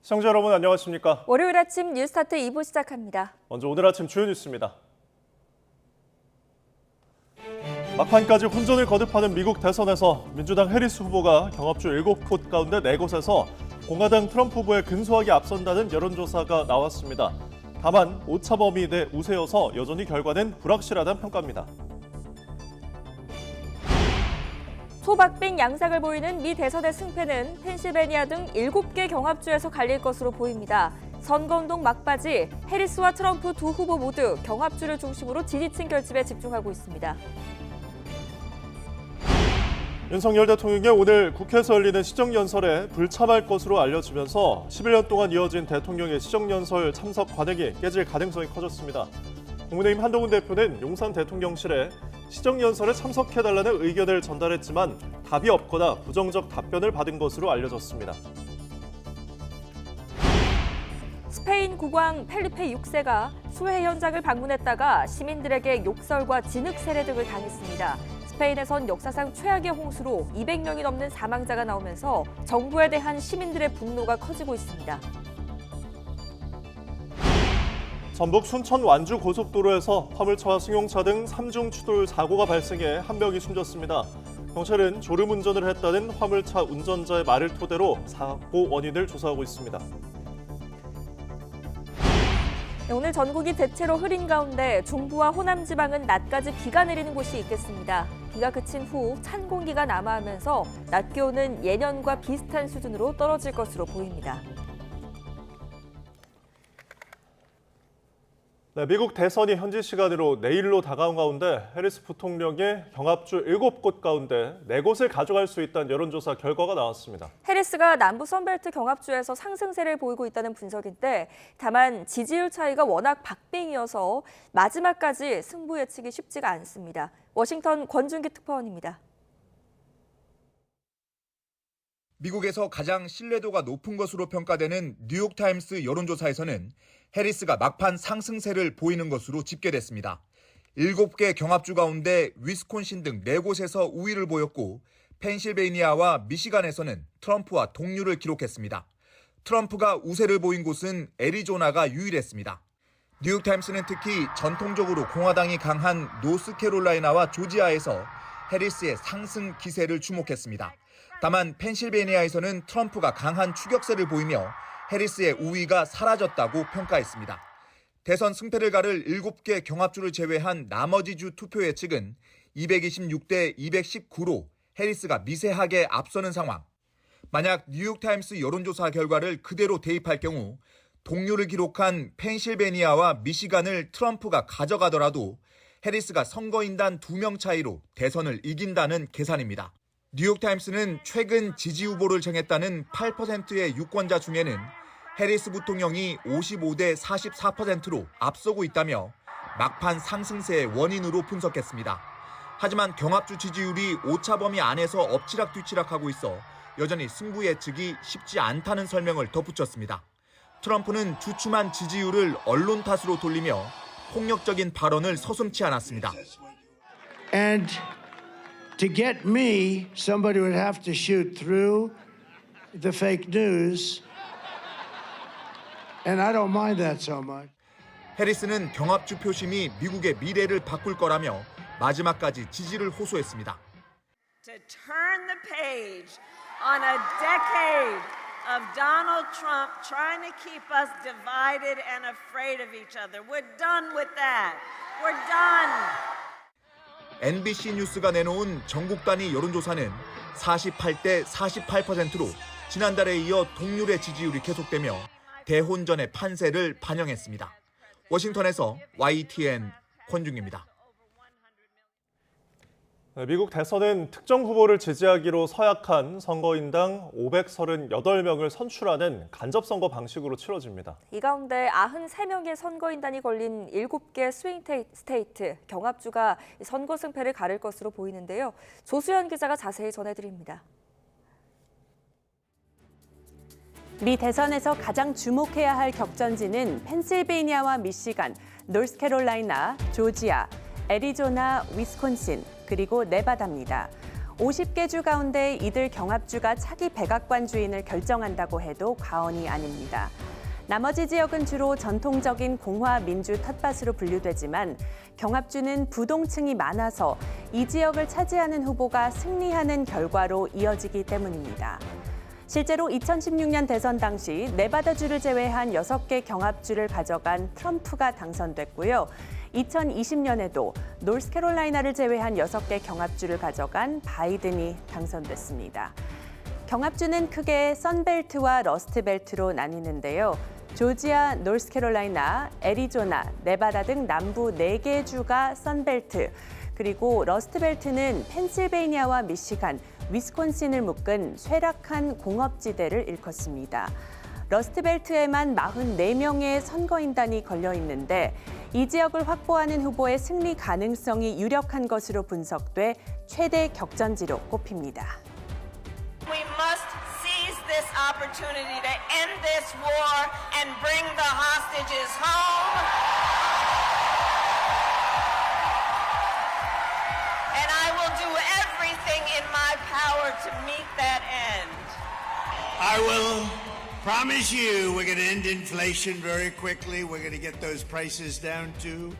시청자 여러분 안녕하십니까? 월요일 아침 뉴스타트 2부 시작합니다. 먼저 오늘 아침 주요 뉴스입니다. 막판까지 혼전을 거듭하는 미국 대선에서 민주당 해리스 후보가 경합주 7곳 가운데 4곳에서 공화당 트럼프 후보에 근소하게 앞선다는 여론조사가 나왔습니다. 다만 오차 범위 내 우세여서 여전히 결과는 불확실하다는 평가입니다. 초박빙 양상을 보이는 미 대선의 승패는 펜실베니아 등 7개 경합주에서 갈릴 것으로 보입니다. 선거운동 막바지 해리스와 트럼프 두 후보 모두 경합주를 중심으로 지지층 결집에 집중하고 있습니다. 윤석열 대통령이 오늘 국회에서 열리는 시정연설에 불참할 것으로 알려지면서 11년 동안 이어진 대통령의 시정연설 참석 관행이 깨질 가능성이 커졌습니다. 국민의힘 한동훈 대표는 용산 대통령실에 시정연설에 참석해달라는 의견을 전달했지만 답이 없거나 부정적 답변을 받은 것으로 알려졌습니다. 스페인 국왕 펠리페 6세가 수해 현장을 방문했다가 시민들에게 욕설과 진흙 세례 등을 당했습니다. 스페인에선 역사상 최악의 홍수로 200명이 넘는 사망자가 나오면서 정부에 대한 시민들의 분노가 커지고 있습니다. 전북 순천 완주 고속도로에서 화물차와 승용차 등 3중 추돌 사고가 발생해 한 명이 숨졌습니다. 경찰은 졸음운전을 했다는 화물차 운전자의 말을 토대로 사고 원인을 조사하고 있습니다. 오늘 전국이 대체로 흐린 가운데 중부와 호남 지방은 낮까지 비가 내리는 곳이 있겠습니다. 비가 그친 후 찬 공기가 남하하면서 낮 기온은 예년과 비슷한 수준으로 떨어질 것으로 보입니다. 네, 미국 대선이 현지 시간으로 내일로 다가온 가운데 해리스 부통령의 경합주 7곳 가운데 4곳을 가져갈 수 있다는 여론조사 결과가 나왔습니다. 해리스가 남부 선벨트 경합주에서 상승세를 보이고 있다는 분석인데 다만 지지율 차이가 워낙 박빙이어서 마지막까지 승부 예측이 쉽지가 않습니다. 워싱턴 권준기 특파원입니다. 미국에서 가장 신뢰도가 높은 것으로 평가되는 뉴욕타임스 여론조사에서는 해리스가 막판 상승세를 보이는 것으로 집계됐습니다. 7개 경합주 가운데 위스콘신 등 4곳에서 우위를 보였고 펜실베이니아와 미시간에서는 트럼프와 동률을 기록했습니다. 트럼프가 우세를 보인 곳은 애리조나가 유일했습니다. 뉴욕타임스는 특히 전통적으로 공화당이 강한 노스캐롤라이나와 조지아에서 해리스의 상승 기세를 주목했습니다. 다만 펜실베이니아에서는 트럼프가 강한 추격세를 보이며 해리스의 우위가 사라졌다고 평가했습니다. 대선 승패를 가를 7개 경합주를 제외한 나머지 주 투표 예측은 226대 219로 해리스가 미세하게 앞서는 상황. 만약 뉴욕타임스 여론조사 결과를 그대로 대입할 경우 동률을 기록한 펜실베니아와 미시간을 트럼프가 가져가더라도 해리스가 선거인단 2명 차이로 대선을 이긴다는 계산입니다. 뉴욕타임스는 최근 지지 후보를 정했다는 8%의 유권자 중에는 해리스 부통령이 55대 44%로 앞서고 있다며 막판 상승세의 원인으로 분석했습니다. 하지만 경합주 지지율이 오차 범위 안에서 엎치락뒤치락하고 있어 여전히 승부 예측이 쉽지 않다는 설명을 덧붙였습니다. 트럼프는 주춤한 지지율을 언론 탓으로 돌리며 폭력적인 발언을 서슴지 않았습니다. And to get me, somebody would have to shoot through the fake news. And I don't mind that so much. 해리스는 경합주 표심이 미국의 미래를 바꿀 거라며 마지막까지 지지를 호소했습니다. To turn the page on a decade of Donald Trump trying to keep us divided and afraid of each other. We're done with that. We're done. NBC 뉴스가 내놓은 전국 단위 여론조사는 48대 48%로 지난달에 이어 동률의 지지율이 계속되며 대혼전의 판세를 반영했습니다. 워싱턴에서 YTN 권중기입니다. 미국 대선은 특정 후보를 지지하기로 서약한 선거인당 538명을 선출하는 간접선거 방식으로 치러집니다. 이 가운데 93명의 선거인단이 걸린 7개 스윙 스테이트 경합주가 선거 승패를 가를 것으로 보이는데요. 조수연 기자가 자세히 전해드립니다. 미 대선에서 가장 주목해야 할 격전지는 펜실베이니아와 미시간, 노스캐롤라이나, 조지아, 애리조나, 위스콘신, 그리고 네바다입니다. 50개 주 가운데 이들 경합주가 차기 백악관 주인을 결정한다고 해도 과언이 아닙니다. 나머지 지역은 주로 전통적인 공화 민주 텃밭으로 분류되지만 경합주는 부동층이 많아서 이 지역을 차지하는 후보가 승리하는 결과로 이어지기 때문입니다. 실제로 2016년 대선 당시 네바다주를 제외한 6개 경합주를 가져간 트럼프가 당선됐고요. 2020년에도 노스캐롤라이나를 제외한 6개 경합주를 가져간 바이든이 당선됐습니다. 경합주는 크게 선벨트와 러스트벨트로 나뉘는데요. 조지아, 노스캐롤라이나, 애리조나, 네바다 등 남부 4개 주가 선벨트, 그리고 러스트벨트는 펜실베이니아와 미시간, 위스콘신을 묶은 쇠락한 공업지대를 일컫습니다. 러스트벨트에만 44명의 선거인단이 걸려 있는데 이 지역을 확보하는 후보의 승리 가능성이 유력한 것으로 분석돼 최대 격전지로 꼽힙니다. We must seize this opportunity to end this war and bring the hostages home. And I will do everything in my power to meet that end. I will promise you we're going to end inflation very quickly. We're going to get those prices down too.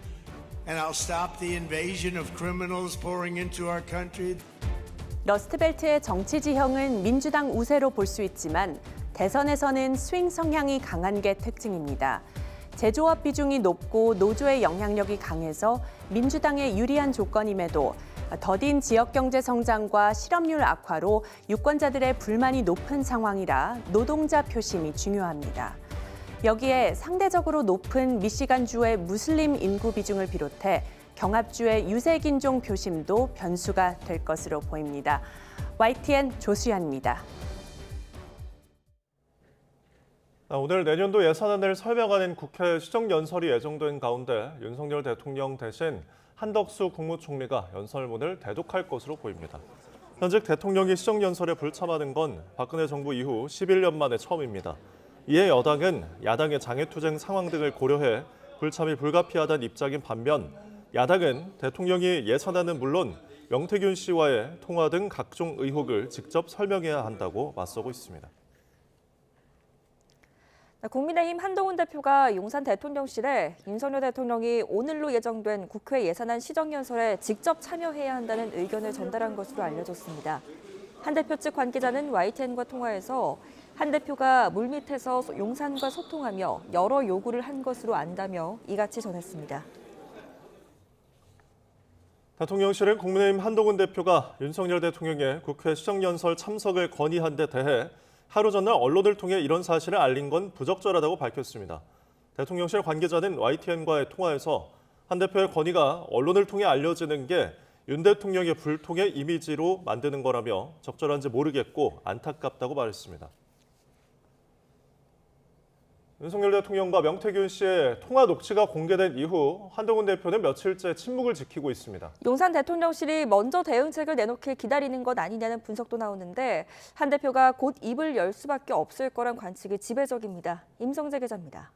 And I'll stop the invasion of criminals pouring into our country. 러스트벨트의 정치 지형은 민주당 우세로 볼 수 있지만 대선에서는 스윙 성향이 강한 게 특징입니다. 제조업 비중이 높고 노조의 영향력이 강해서 민주당에 유리한 조건임에도 더딘 지역 경제 성장과 실업률 악화로 유권자들의 불만이 높은 상황이라 노동자 표심이 중요합니다. 여기에 상대적으로 높은 미시간주의 무슬림 인구 비중을 비롯해 경합주의 유색인종 표심도 변수가 될 것으로 보입니다. YTN 조수연입니다. 오늘 내년도 예산안을 설명하는 국회 시정연설이 예정된 가운데 윤석열 대통령 대신 한덕수 국무총리가 연설문을 대독할 것으로 보입니다. 현직 대통령이 시정연설에 불참하는 건 박근혜 정부 이후 11년 만에 처음입니다. 이에 여당은 야당의 장애투쟁 상황 등을 고려해 불참이 불가피하다는 입장인 반면 야당은 대통령이 예산안은 물론 명태균 씨와의 통화 등 각종 의혹을 직접 설명해야 한다고 맞서고 있습니다. 국민의힘 한동훈 대표가 용산 대통령실에 윤석열 대통령이 오늘로 예정된 국회 예산안 시정연설에 직접 참여해야 한다는 의견을 전달한 것으로 알려졌습니다. 한 대표 측 관계자는 YTN과 통화에서 한 대표가 물밑에서 용산과 소통하며 여러 요구를 한 것으로 안다며 이같이 전했습니다. 대통령실은 국민의힘 한동훈 대표가 윤석열 대통령의 국회 시정연설 참석을 건의한 데 대해 하루 전날 언론을 통해 이런 사실을 알린 건 부적절하다고 밝혔습니다. 대통령실 관계자는 YTN과의 통화에서 한 대표의 건의가 언론을 통해 알려지는 게 윤 대통령의 불통의 이미지로 만드는 거라며 적절한지 모르겠고 안타깝다고 말했습니다. 윤석열 대통령과 명태균 씨의 통화 녹취가 공개된 이후 한동훈 대표는 며칠째 침묵을 지키고 있습니다. 용산 대통령실이 먼저 대응책을 내놓길 기다리는 것 아니냐는 분석도 나오는데 한 대표가 곧 입을 열 수밖에 없을 거란 관측이 지배적입니다. 임성재 기자입니다.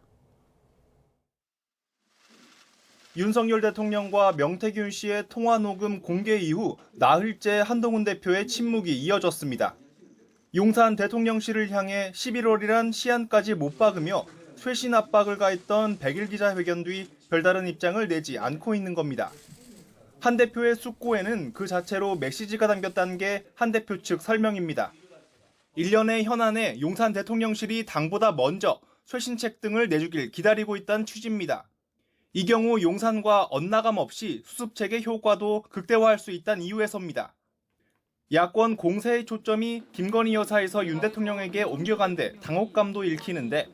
윤석열 대통령과 명태균 씨의 통화 녹음 공개 이후 나흘째 한동훈 대표의 침묵이 이어졌습니다. 용산 대통령실을 향해 11월이란 시한까지 못 박으며 쇄신 압박을 가했던 100일 기자회견 뒤 별다른 입장을 내지 않고 있는 겁니다. 한 대표의 숙고에는 그 자체로 메시지가 담겼다는 게 한 대표 측 설명입니다. 1년의 현안에 용산 대통령실이 당보다 먼저 쇄신책 등을 내주길 기다리고 있다는 취지입니다. 이 경우 용산과 엇나감 없이 수습책의 효과도 극대화할 수 있다는 이유에서입니다. 야권 공세의 초점이 김건희 여사에서 윤 대통령에게 옮겨간 데 당혹감도 읽히는데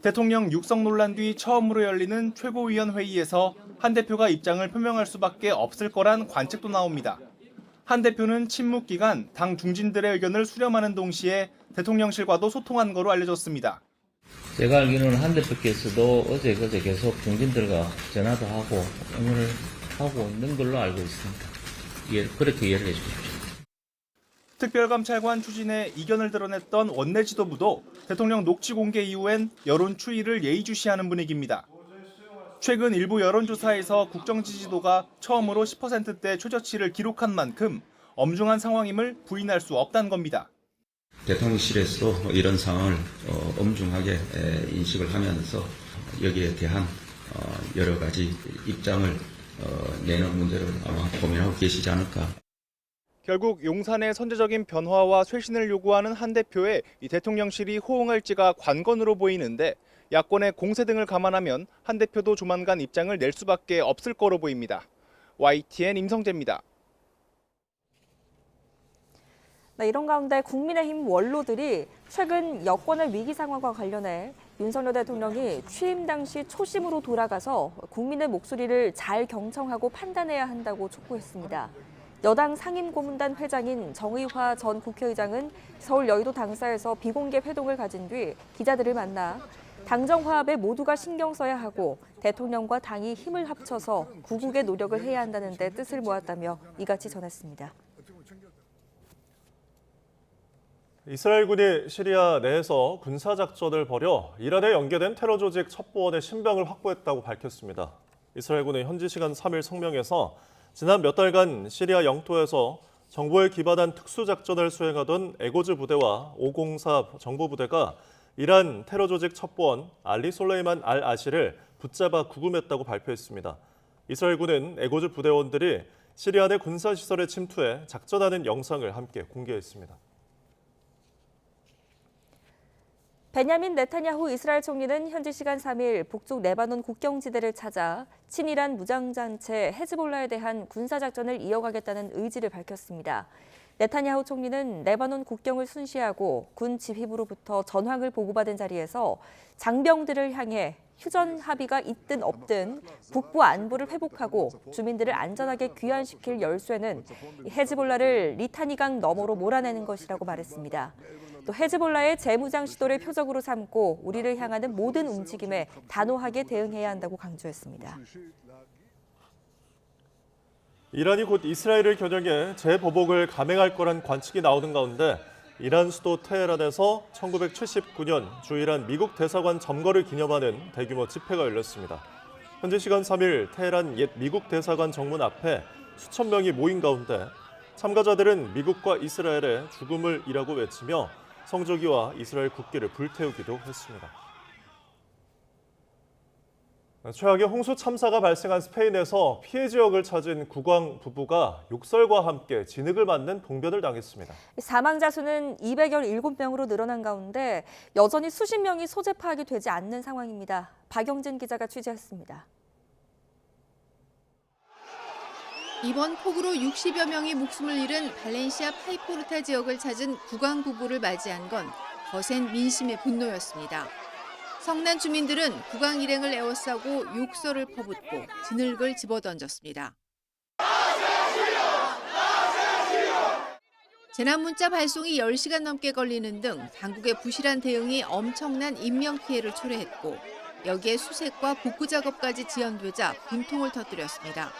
대통령 육성 논란 뒤 처음으로 열리는 최고위원 회의에서 한 대표가 입장을 표명할 수밖에 없을 거란 관측도 나옵니다. 한 대표는 침묵 기간 당 중진들의 의견을 수렴하는 동시에 대통령실과도 소통한 거로 알려졌습니다. 제가 알기로는 한 대표께서도 어제 그제 계속 중진들과 전화도 하고 응원을 하고 있는 걸로 알고 있습니다. 그렇게 이해를 해주십시오. 특별감찰관 추진에 이견을 드러냈던 원내 지도부도 대통령 녹취 공개 이후엔 여론 추이를 예의주시하는 분위기입니다. 최근 일부 여론조사에서 국정 지지도가 처음으로 10%대 최저치를 기록한 만큼 엄중한 상황임을 부인할 수 없다는 겁니다. 대통령실에서도 이런 상황을 엄중하게 인식을 하면서 여기에 대한 여러 가지 입장을 내는 문제를 아마 고민하고 계시지 않을까. 결국 용산의 선제적인 변화와 쇄신을 요구하는 한 대표의 이 대통령실이 호응할지가 관건으로 보이는데 야권의 공세 등을 감안하면 한 대표도 조만간 입장을 낼 수밖에 없을 거로 보입니다. YTN 임성재입니다. 네, 이런 가운데 국민의힘 원로들이 최근 여권의 위기 상황과 관련해 윤석열 대통령이 취임 당시 초심으로 돌아가서 국민의 목소리를 잘 경청하고 판단해야 한다고 촉구했습니다. 여당 상임고문단 회장인 정의화 전 국회의장은 서울 여의도 당사에서 비공개 회동을 가진 뒤 기자들을 만나 당정 화합에 모두가 신경 써야 하고 대통령과 당이 힘을 합쳐서 구국의 노력을 해야 한다는 데 뜻을 모았다며 이같이 전했습니다. 이스라엘군이 시리아 내에서 군사작전을 벌여 이란에 연계된 테러 조직 첩보원의 신병을 확보했다고 밝혔습니다. 이스라엘군은 현지 시간 3일 성명에서 지난 몇 달간 시리아 영토에서 정보에 기반한 특수작전을 수행하던 에고즈 부대와 504 정보부대가 이란 테러 조직 첩보원 알리 솔레이만 알 아시를 붙잡아 구금했다고 발표했습니다. 이스라엘군은 에고즈 부대원들이 시리아 내 군사시설에 침투해 작전하는 영상을 함께 공개했습니다. 베냐민 네타냐후 이스라엘 총리는 현지 시간 3일 북쪽 레바논 국경지대를 찾아 친이란 무장단체 헤즈볼라에 대한 군사작전을 이어가겠다는 의지를 밝혔습니다. 네타냐후 총리는 레바논 국경을 순시하고 군 지휘부로부터 전황을 보고받은 자리에서 장병들을 향해 휴전 합의가 있든 없든 북부 안보를 회복하고 주민들을 안전하게 귀환시킬 열쇠는 헤즈볼라를 리타니강 너머로 몰아내는 것이라고 말했습니다. 또 헤즈볼라의 재무장 시도를 표적으로 삼고 우리를 향하는 모든 움직임에 단호하게 대응해야 한다고 강조했습니다. 이란이 곧 이스라엘을 겨냥해 재보복을 감행할 거란 관측이 나오는 가운데 이란 수도 테헤란에서 1979년 주이란 미국 대사관 점거를 기념하는 대규모 집회가 열렸습니다. 현지 시간 3일 테헤란 옛 미국 대사관 정문 앞에 수천 명이 모인 가운데 참가자들은 미국과 이스라엘의 죽음을 이라고 외치며 성조기와 이스라엘 국기를 불태우기도 했습니다. 최악의 홍수 참사가 발생한 스페인에서 피해 지역을 찾은 국왕 부부가 욕설과 함께 진흙을 맞는 봉변을 당했습니다. 사망자 수는 217명으로 늘어난 가운데 여전히 수십 명이 소재 파악이 되지 않는 상황입니다. 박영진 기자가 취재했습니다. 이번 폭우로 60여 명이 목숨을 잃은 발렌시아 파이포르타 지역을 찾은 국왕 부부를 맞이한 건 거센 민심의 분노였습니다. 성난 주민들은 국왕 일행을 에워싸고 욕설을 퍼붓고 진흙을 집어던졌습니다. 재난 문자 발송이 10시간 넘게 걸리는 등 당국의 부실한 대응이 엄청난 인명피해를 초래했고 여기에 수색과 복구 작업까지 지연되자 분통을 터뜨렸습니다.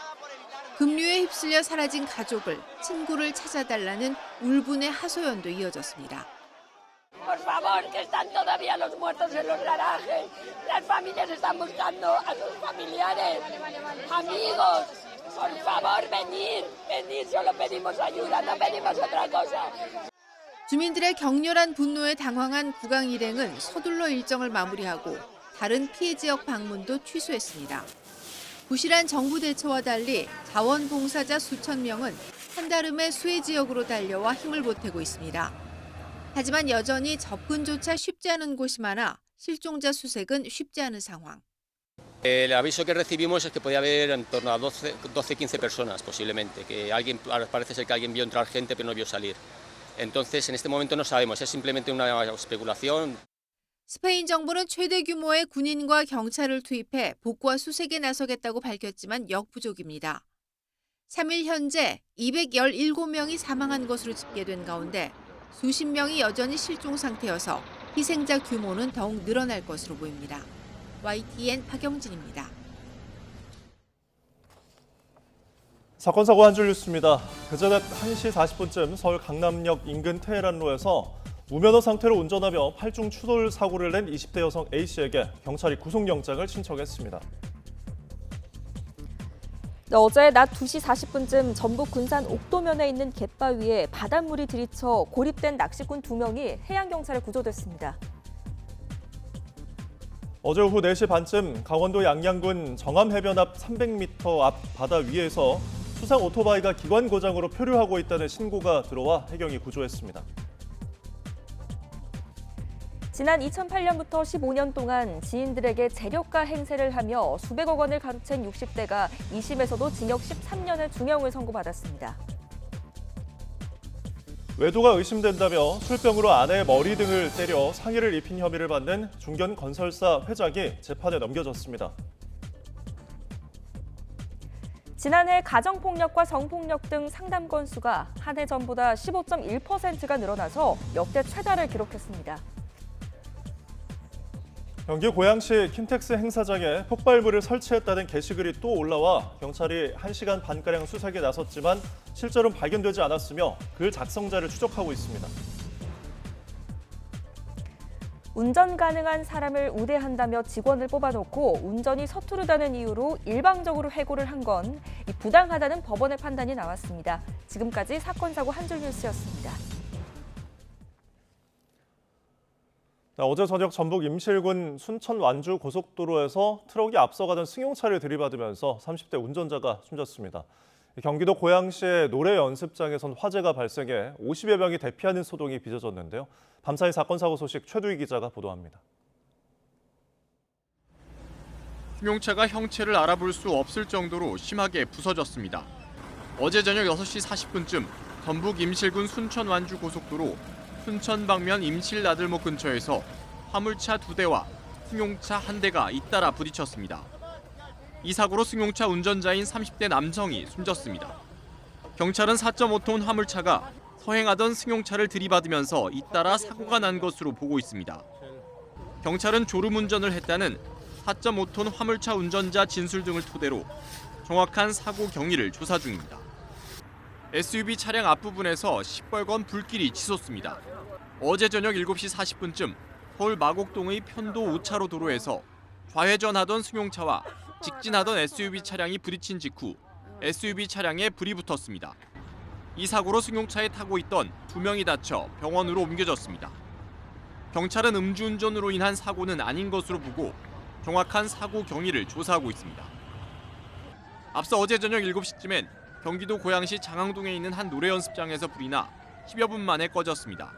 급류에 휩쓸려 사라진 가족을, 친구를 찾아달라는 울분의 하소연도 이어졌습니다. Por favor, que están todavía los muertos en los garajes. Las familias están buscando a sus familiares, amigos. Por favor, venid, venid, solo pedimos ayuda, no pedimos otra cosa. 주민들의 격렬한 분노에 당황한 국왕 일행은 서둘러 일정을 마무리하고 다른 피해 지역 방문도 취소했습니다. 부실한 정부 대처와 달리 자원봉사자 수천 명은 한달음에 수해 지역으로 달려와 힘을 보태고 있습니다. 하지만 여전히 접근조차 쉽지 않은 곳이 많아 실종자 수색은 쉽지 않은 상황. El aviso que recibimos es que podía haber en torno a 12-15 personas posiblemente, que alguien parece ser que alguien vio entrar gente pero no vio salir. Entonces en este momento no sabemos, es simplemente una especulación. 스페인 정부는 최대 규모의 군인과 경찰을 투입해 복구와 수색에 나서겠다고 밝혔지만 역부족입니다. 3일 현재 217명이 사망한 것으로 집계된 가운데 수십 명이 여전히 실종 상태여서 희생자 규모는 더욱 늘어날 것으로 보입니다. YTN 박영진입니다. 사건 사고 한 줄 뉴스입니다. 그저녁 1시 40분쯤 서울 강남역 인근 테헤란로에서 무면허 상태로 운전하며 팔중 추돌 사고를 낸 20대 여성 A씨에게 경찰이 구속영장을 신청했습니다. 네, 어제 낮 2시 40분쯤 전북 군산 옥도면에 있는 갯바위에 바닷물이 들이쳐 고립된 낚시꾼 2명이 해양경찰에 구조됐습니다. 어제 오후 4시 반쯤 강원도 양양군 정암해변 앞 300m 앞 바다 위에서 수상 오토바이가 기관 고장으로 표류하고 있다는 신고가 들어와 해경이 구조했습니다. 지난 2008년부터 15년 동안 지인들에게 재력가 행세를 하며 수백억 원을 가로챈 60대가 2심에서도 징역 13년의 중형을 선고받았습니다. 외도가 의심된다며 술병으로 아내의 머리 등을 때려 상해를 입힌 혐의를 받는 중견건설사 회장이 재판에 넘겨졌습니다. 지난해 가정폭력과 성폭력 등 상담 건수가 한 해 전보다 15.1%가 늘어나서 역대 최다를 기록했습니다. 경기 고양시 킨텍스 행사장에 폭발물을 설치했다는 게시글이 또 올라와 경찰이 1시간 반가량 수색에 나섰지만 실제로는 발견되지 않았으며 글 작성자를 추적하고 있습니다. 운전 가능한 사람을 우대한다며 직원을 뽑아놓고 운전이 서투르다는 이유로 일방적으로 해고를 한 건 부당하다는 법원의 판단이 나왔습니다. 지금까지 사건, 사고 한 줄 뉴스였습니다. 어제 저녁 전북 임실군 순천 완주 고속도로에서 트럭이 앞서가던 승용차를 들이받으면서 30대 운전자가 숨졌습니다. 경기도 고양시의 노래 연습장에선 화재가 발생해 50여 명이 대피하는 소동이 빚어졌는데요. 밤사이 사건 사고 소식 최두희 기자가 보도합니다. 승용차가 형체를 알아볼 수 없을 정도로 심하게 부서졌습니다. 어제 저녁 6시 40분쯤 전북 임실군 순천 완주 고속도로 순천 방면 임실 나들목 근처에서 화물차 2대와 승용차 1대가 잇따라 부딪혔습니다. 이 사고로 승용차 운전자인 30대 남성이 숨졌습니다. 경찰은 4.5톤 화물차가 서행하던 승용차를 들이받으면서 잇따라 사고가 난 것으로 보고 있습니다. 경찰은 졸음운전을 했다는 4.5톤 화물차 운전자 진술 등을 토대로 정확한 사고 경위를 조사 중입니다. SUV 차량 앞부분에서 시뻘건 불길이 치솟습니다. 어제 저녁 7시 40분쯤 서울 마곡동의 편도 5차로 도로에서 좌회전하던 승용차와 직진하던 SUV 차량이 부딪힌 직후 SUV 차량에 불이 붙었습니다. 이 사고로 승용차에 타고 있던 2명이 다쳐 병원으로 옮겨졌습니다. 경찰은 음주운전으로 인한 사고는 아닌 것으로 보고 정확한 사고 경위를 조사하고 있습니다. 앞서 어제 저녁 7시쯤엔 경기도 고양시 장항동에 있는 한 노래 연습장에서 불이 나 10여 분 만에 꺼졌습니다.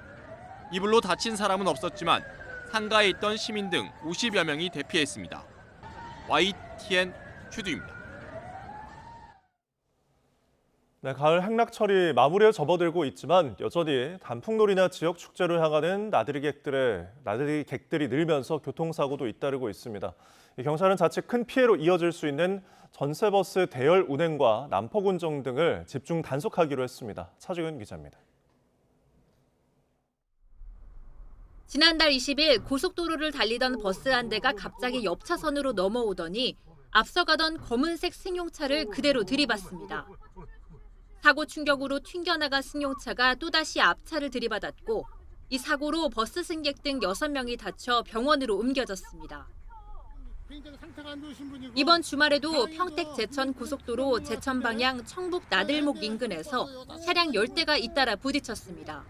이 불로 다친 사람은 없었지만 상가에 있던 시민 등 50여 명이 대피했습니다. YTN 최두입니다. 네, 가을 행락철이 마무리에 접어들고 있지만 여전히 단풍놀이나 지역 축제를 향하는 나들이 객들이 늘면서 교통사고도 잇따르고 있습니다. 경찰은 자칫 큰 피해로 이어질 수 있는 전세버스 대열 운행과 난폭 운전 등을 집중 단속하기로 했습니다. 차주근 기자입니다. 지난달 20일 고속도로를 달리던 버스 한 대가 갑자기 옆 차선으로 넘어오더니 앞서가던 검은색 승용차를 그대로 들이받습니다. 사고 충격으로 튕겨나간 승용차가 또다시 앞차를 들이받았고 이 사고로 버스 승객 등 6명이 다쳐 병원으로 옮겨졌습니다. 이번 주말에도 평택 제천 고속도로 제천 방향 청북 나들목 인근에서 차량 10대가 잇따라 부딪혔습니다.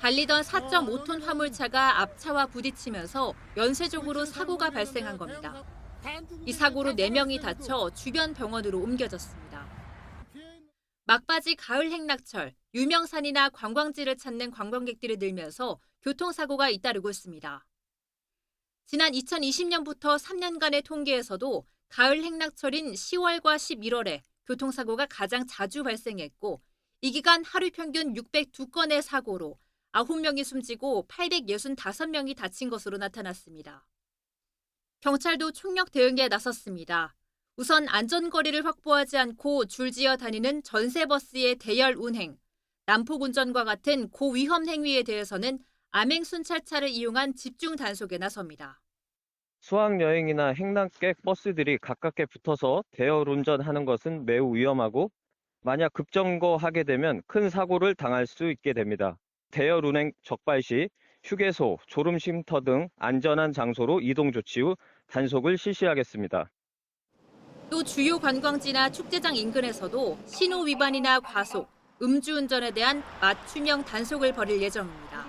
달리던 4.5톤 화물차가 앞차와 부딪히면서 연쇄적으로 사고가 발생한 겁니다. 이 사고로 4명이 다쳐 주변 병원으로 옮겨졌습니다. 막바지 가을 행락철, 유명산이나 관광지를 찾는 관광객들이 늘면서 교통사고가 잇따르고 있습니다. 지난 2020년부터 3년간의 통계에서도 가을 행락철인 10월과 11월에 교통사고가 가장 자주 발생했고 이 기간 하루 평균 602건의 사고로 9명이 숨지고 865명이 다친 것으로 나타났습니다. 경찰도 총력 대응에 나섰습니다. 우선 안전거리를 확보하지 않고 줄지어 다니는 전세버스의 대열 운행, 난폭 운전과 같은 고위험 행위에 대해서는 암행 순찰차를 이용한 집중 단속에 나섭니다. 수학여행이나 행락객 버스들이 가깝게 붙어서 대열 운전하는 것은 매우 위험하고 만약 급정거하게 되면 큰 사고를 당할 수 있게 됩니다. 대열 운행 적발 시 휴게소, 졸음쉼터 등 안전한 장소로 이동 조치 후 단속을 실시하겠습니다. 또 주요 관광지나 축제장 인근에서도 신호 위반이나 과속, 음주운전에 대한 맞춤형 단속을 벌일 예정입니다.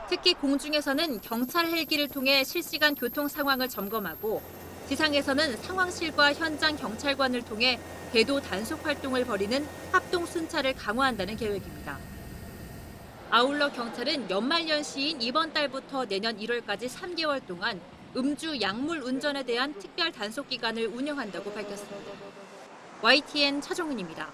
특히 공중에서는 경찰 헬기를 통해 실시간 교통 상황을 점검하고 지상에서는 상황실과 현장 경찰관을 통해 대도 단속 활동을 벌이는 합동 순찰을 강화한다는 계획입니다. 아울러 경찰은 연말연시인 이번 달부터 내년 1월까지 3개월 동안 음주 약물 운전에 대한 특별 단속 기간을 운영한다고 밝혔습니다. YTN 차종은입니다.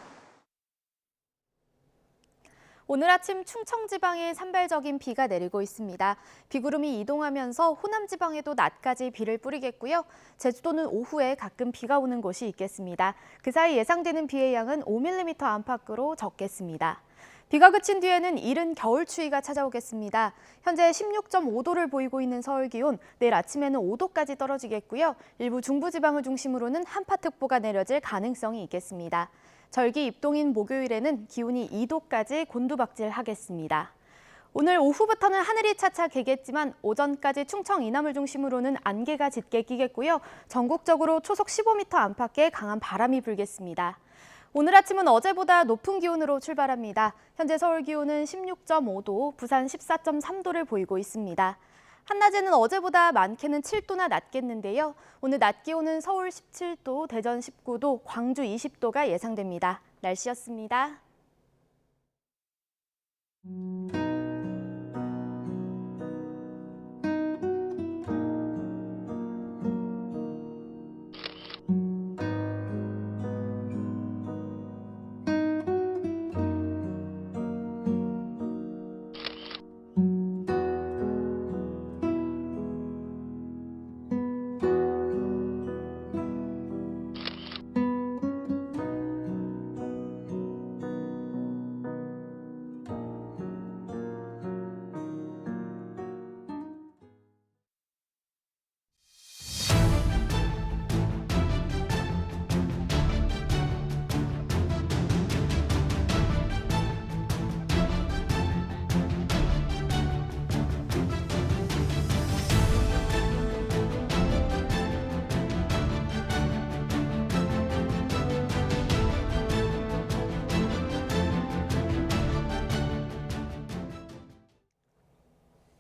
오늘 아침 충청지방에 산발적인 비가 내리고 있습니다. 비구름이 이동하면서 호남지방에도 낮까지 비를 뿌리겠고요. 제주도는 오후에 가끔 비가 오는 곳이 있겠습니다. 그 사이 예상되는 비의 양은 5mm 안팎으로 적겠습니다. 비가 그친 뒤에는 이른 겨울 추위가 찾아오겠습니다. 현재 16.5도를 보이고 있는 서울 기온, 내일 아침에는 5도까지 떨어지겠고요. 일부 중부지방을 중심으로는 한파특보가 내려질 가능성이 있겠습니다. 절기 입동인 목요일에는 기온이 2도까지 곤두박질하겠습니다. 오늘 오후부터는 하늘이 차차 개겠지만 오전까지 충청 이남을 중심으로는 안개가 짙게 끼겠고요. 전국적으로 초속 15m 안팎의 강한 바람이 불겠습니다. 오늘 아침은 어제보다 높은 기온으로 출발합니다. 현재 서울 기온은 16.5도, 부산 14.3도를 보이고 있습니다. 한낮에는 어제보다 많게는 7도나 낮겠는데요. 오늘 낮 기온은 서울 17도, 대전 19도, 광주 20도가 예상됩니다. 날씨였습니다.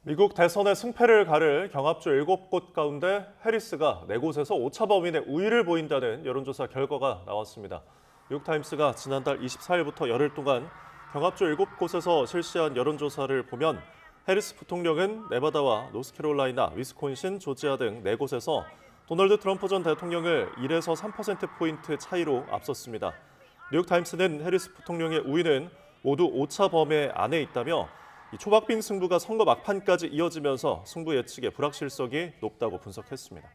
미국 대선의 승패를 가를 경합주 7곳 가운데 해리스가 4곳에서 오차 범위 내 우위를 보인다는 여론조사 결과가 나왔습니다. 뉴욕타임스가 지난달 24일부터 열흘 동안 경합주 7곳에서 실시한 여론조사를 보면 해리스 부통령은 네바다와 노스캐롤라이나, 위스콘신, 조지아 등 4곳에서 도널드 트럼프 전 대통령을 1에서 3%포인트 차이로 앞섰습니다. 뉴욕타임스는 해리스 부통령의 우위는 모두 오차 범위 안에 있다며 이 초박빙 승부가 선거 막판까지 이어지면서 승부 예측의 불확실성이 높다고 분석했습니다.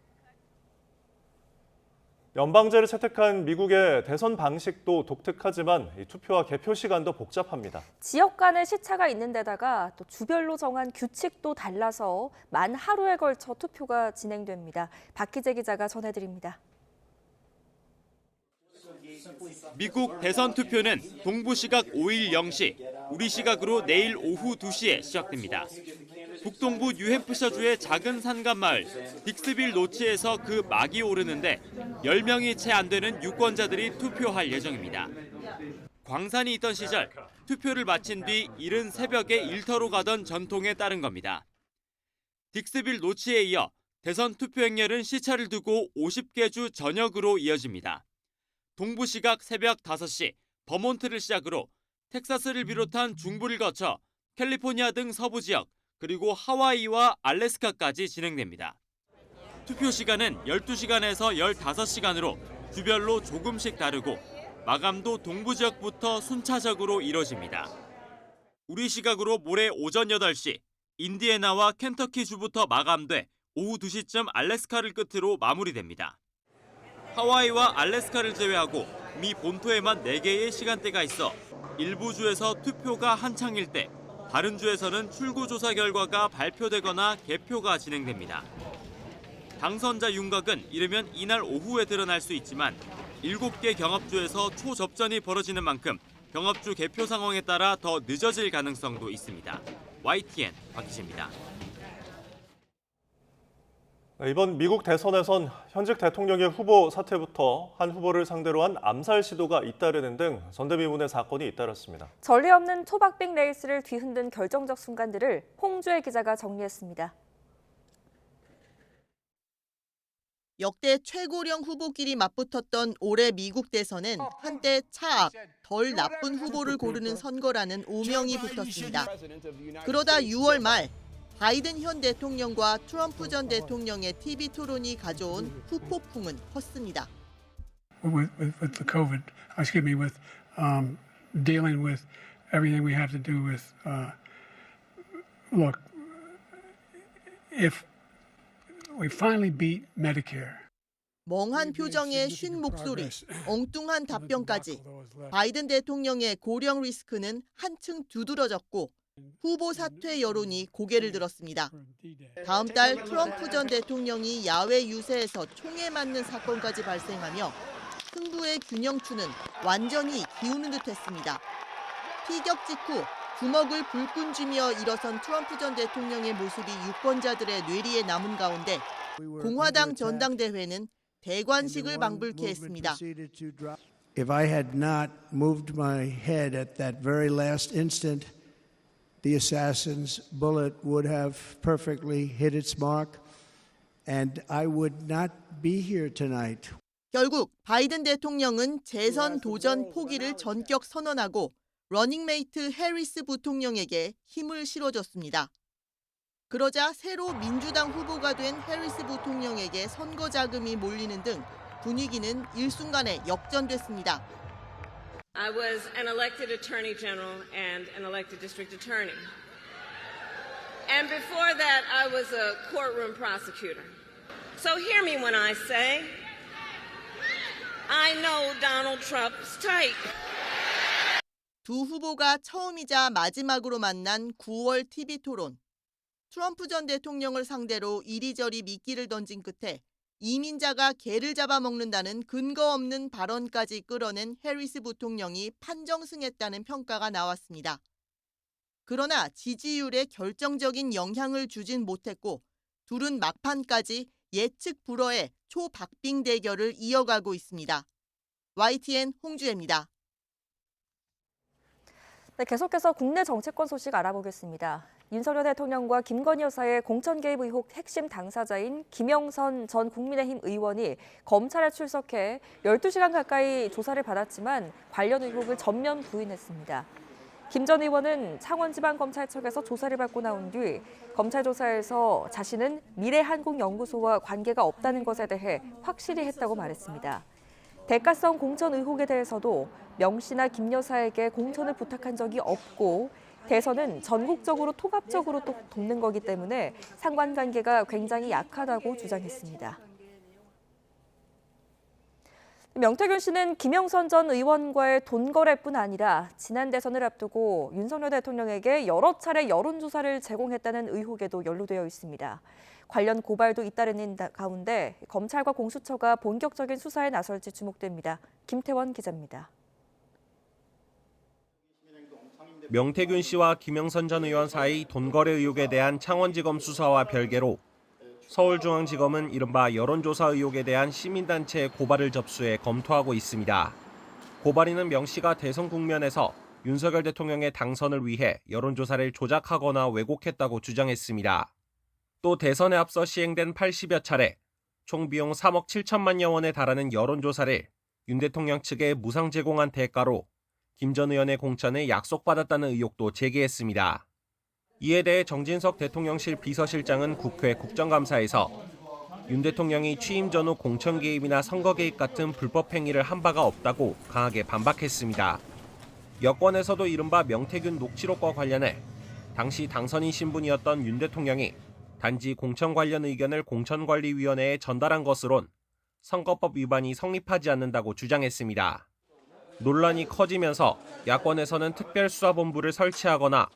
연방제를 채택한 미국의 대선 방식도 독특하지만 이 투표와 개표 시간도 복잡합니다. 지역 간의 시차가 있는 데다가 또 주별로 정한 규칙도 달라서 만 하루에 걸쳐 투표가 진행됩니다. 박희재 기자가 전해드립니다. 미국 대선 투표는 동부 시각 5일 0시, 우리 시각으로 내일 오후 2시에 시작됩니다. 북동부 뉴햄프셔주의 작은 산간마을 딕스빌 노치에서 그 막이 오르는데 10명이 채 안 되는 유권자들이 투표할 예정입니다. 광산이 있던 시절 투표를 마친 뒤 이른 새벽에 일터로 가던 전통에 따른 겁니다. 딕스빌 노치에 이어 대선 투표 행렬은 시차를 두고 50개 주 전역으로 이어집니다. 동부 시각 새벽 5시, 버몬트를 시작으로 텍사스를 비롯한 중부를 거쳐 캘리포니아 등 서부 지역, 그리고 하와이와 알래스카까지 진행됩니다. 투표 시간은 12시간에서 15시간으로 주별로 조금씩 다르고 마감도 동부 지역부터 순차적으로 이뤄집니다. 우리 시각으로 모레 오전 8시, 인디애나와 켄터키 주부터 마감돼 오후 2시쯤 알래스카를 끝으로 마무리됩니다. 하와이와 알래스카를 제외하고 미 본토에만 4개의 시간대가 있어 일부 주에서 투표가 한창일 때 다른 주에서는 출구조사 결과가 발표되거나 개표가 진행됩니다. 당선자 윤곽은 이르면 이날 오후에 드러날 수 있지만 7개 경합주에서 초접전이 벌어지는 만큼 경합주 개표 상황에 따라 더 늦어질 가능성도 있습니다. YTN 박희재입니다. 이번 미국 대선에선 현직 대통령의 후보 사퇴부터 한 후보를 상대로 한 암살 시도가 잇따르는 등 전대미문의 사건이 잇따랐습니다. 전례 없는 초박빙 레이스를 뒤흔든 결정적 순간들을 홍주혜 기자가 정리했습니다. 역대 최고령 후보끼리 맞붙었던 올해 미국 대선은 한때 차악, 덜 나쁜 후보를 고르는 선거라는 오명이 붙었습니다. 그러다 6월 말 바이든 현 대통령과 트럼프 전 대통령의 TV 토론이 가져온 후폭풍은 컸습니다. With the COVID, with dealing with everything we have to do with, look, if we finally beat Medicare. 멍한 표정에 쉰 목소리, 엉뚱한 답변까지 바이든 대통령의 고령 리스크는 한층 두드러졌고 후보 사퇴 여론이 고개를 들었습니다. 다음 달 트럼프 전 대통령이 야외 유세에서 총에 맞는 사건까지 발생하며 승부의 균형추는 완전히 기우는 듯했습니다. 피격 직후 주먹을 불끈 쥐며 일어선 트럼프 전 대통령의 모습이 유권자들의 뇌리에 남은 가운데 공화당 전당대회는 대관식을 방불케 했습니다. If I had not moved my head at that very last instant, the assassin's bullet would have perfectly hit its mark, and I would not be here tonight. 결국 바이든 대통령은 재선 도전 포기를 전격 선언하고 러닝메이트 해리스 부통령에게 힘을 실어줬습니다. 그러자 새로 민주당 후보가 된 해리스 부통령에게 선거 자금이 몰리는 등 분위기는 일순간에 역전됐습니다. I was an elected attorney general and an elected district attorney. And before that, I was a courtroom prosecutor. So hear me when I say, I know Donald Trump's type. 두 후보가 처음이자 마지막으로 만난 9월 TV 토론. 트럼프 전 대통령을 상대로 이리저리 미끼를 던진 끝에 이민자가 개를 잡아먹는다는 근거 없는 발언까지 끌어낸 해리스 부통령이 판정승했다는 평가가 나왔습니다. 그러나 지지율에 결정적인 영향을 주진 못했고 둘은 막판까지 예측 불허의 초박빙 대결을 이어가고 있습니다. YTN 홍주혜입니다. 네, 계속해서 국내 정치권 소식 알아보겠습니다. 윤석열 대통령과 김건희 여사의 공천 개입 의혹 핵심 당사자인 김영선 전 국민의힘 의원이 검찰에 출석해 12시간 가까이 조사를 받았지만 관련 의혹을 전면 부인했습니다. 김 전 의원은 창원지방검찰청에서 조사를 받고 나온 뒤 검찰 조사에서 자신은 미래한국연구소와 관계가 없다는 것에 대해 확실히 했다고 말했습니다. 대가성 공천 의혹에 대해서도 명 씨나 김 여사에게 공천을 부탁한 적이 없고 대선은 전국적으로 통합적으로 돕는 거기 때문에 상관관계가 굉장히 약하다고 주장했습니다. 명태균 씨는 김영선 전 의원과의 돈 거래뿐 아니라 지난 대선을 앞두고 윤석열 대통령에게 여러 차례 여론조사를 제공했다는 의혹에도 연루되어 있습니다. 관련 고발도 잇따르는 가운데 검찰과 공수처가 본격적인 수사에 나설지 주목됩니다. 김태원 기자입니다. 명태균 씨와 김영선 전 의원 사이 돈거래 의혹에 대한 창원지검 수사와 별개로 서울중앙지검은 이른바 여론조사 의혹에 대한 시민단체의 고발을 접수해 검토하고 있습니다. 고발인은 명 씨가 대선 국면에서 윤석열 대통령의 당선을 위해 여론조사를 조작하거나 왜곡했다고 주장했습니다. 또 대선에 앞서 시행된 80여 차례, 총 비용 3억 7천만여 원에 달하는 여론조사를 윤 대통령 측에 무상 제공한 대가로 김 전 의원의 공천을 약속받았다는 의혹도 제기했습니다. 이에 대해 정진석 대통령실 비서실장은 국회 국정감사에서 윤 대통령이 취임 전후 공천 개입이나 선거 개입 같은 불법 행위를 한 바가 없다고 강하게 반박했습니다. 여권에서도 이른바 명태균 녹취록과 관련해 당시 당선인 신분이었던 윤 대통령이 단지 공천 관련 의견을 공천관리위원회에 전달한 것으론 선거법 위반이 성립하지 않는다고 주장했습니다. 논란이 커지면서 야권에서는 특별수사본부를 설치하거나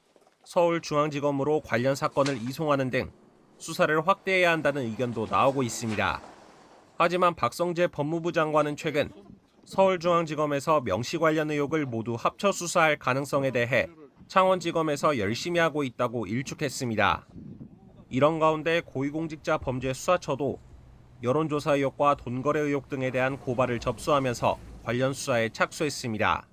서울중앙지검으로 관련 사건을 이송하는 등 수사를 확대해야 한다는 의견도 나오고 있습니다. 하지만 박성재 법무부 장관은 최근 서울중앙지검에서 명시 관련 의혹을 모두 합쳐 수사할 가능성에 대해 창원지검에서 열심히 하고 있다고 일축했습니다. 이런 가운데 고위공직자 범죄 수사처도 여론조사 의혹과 돈거래 의혹 등에 대한 고발을 접수하면서 관련 수사에 착수했습니다.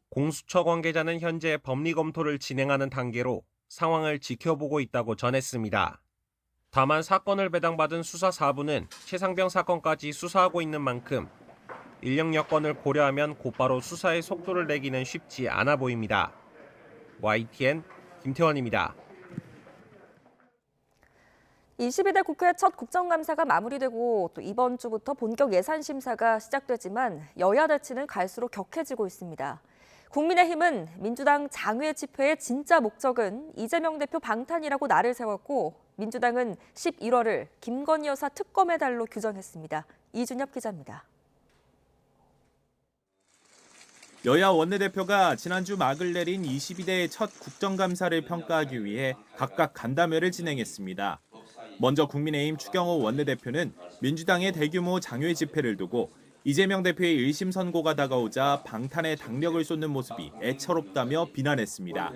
공수처 관계자는 현재 법리 검토를 진행하는 단계로 상황을 지켜보고 있다고 전했습니다. 다만 사건을 배당받은 수사 4부는 최상병 사건까지 수사하고 있는 만큼 인력 여건을 고려하면 곧바로 수사의 속도를 내기는 쉽지 않아 보입니다. YTN 김태원입니다. 22대 국회 첫 국정감사가 마무리되고 또 이번 주부터 본격 예산 심사가 시작되지만 여야 대치는 갈수록 격해지고 있습니다. 국민의힘은 민주당 장외 집회의 진짜 목적은 이재명 대표 방탄이라고 날을 세웠고 민주당은 11월을 김건희 여사 특검의 달로 규정했습니다. 이준엽 기자입니다. 여야 원내대표가 지난주 막을 내린 22대의 첫 국정감사를 평가하기 위해 각각 간담회를 진행했습니다. 먼저 국민의힘 추경호 원내대표는 민주당의 대규모 장외 집회를 두고 이재명 대표의 1심 선고가 다가오자 방탄에 당력을 쏟는 모습이 애처롭다며 비난했습니다.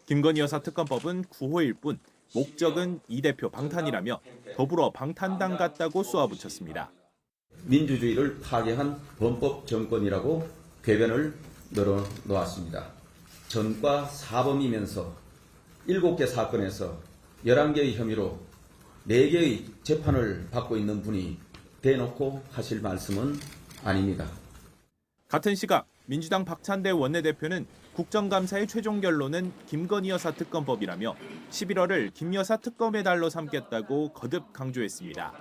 김건희 여사 특검법은 구호일 뿐 목적은 이 대표 방탄이라며 더불어 방탄당 같다고 쏘아붙였습니다. 민주주의를 파괴한 범법 정권이라고 궤변을 늘어놓았습니다. 전과 사범이면서 7개 사건에서 11개의 혐의로 4개의 재판을 받고 있는 분이 대놓고 하실 말씀은 아닙니다. 같은 시각 민주당 박찬대 원내대표는 국정감사의 최종 결론은 김건희 여사 특검법이라며 11월을 김 여사 특검의 달로 삼겠다고 거듭 강조했습니다.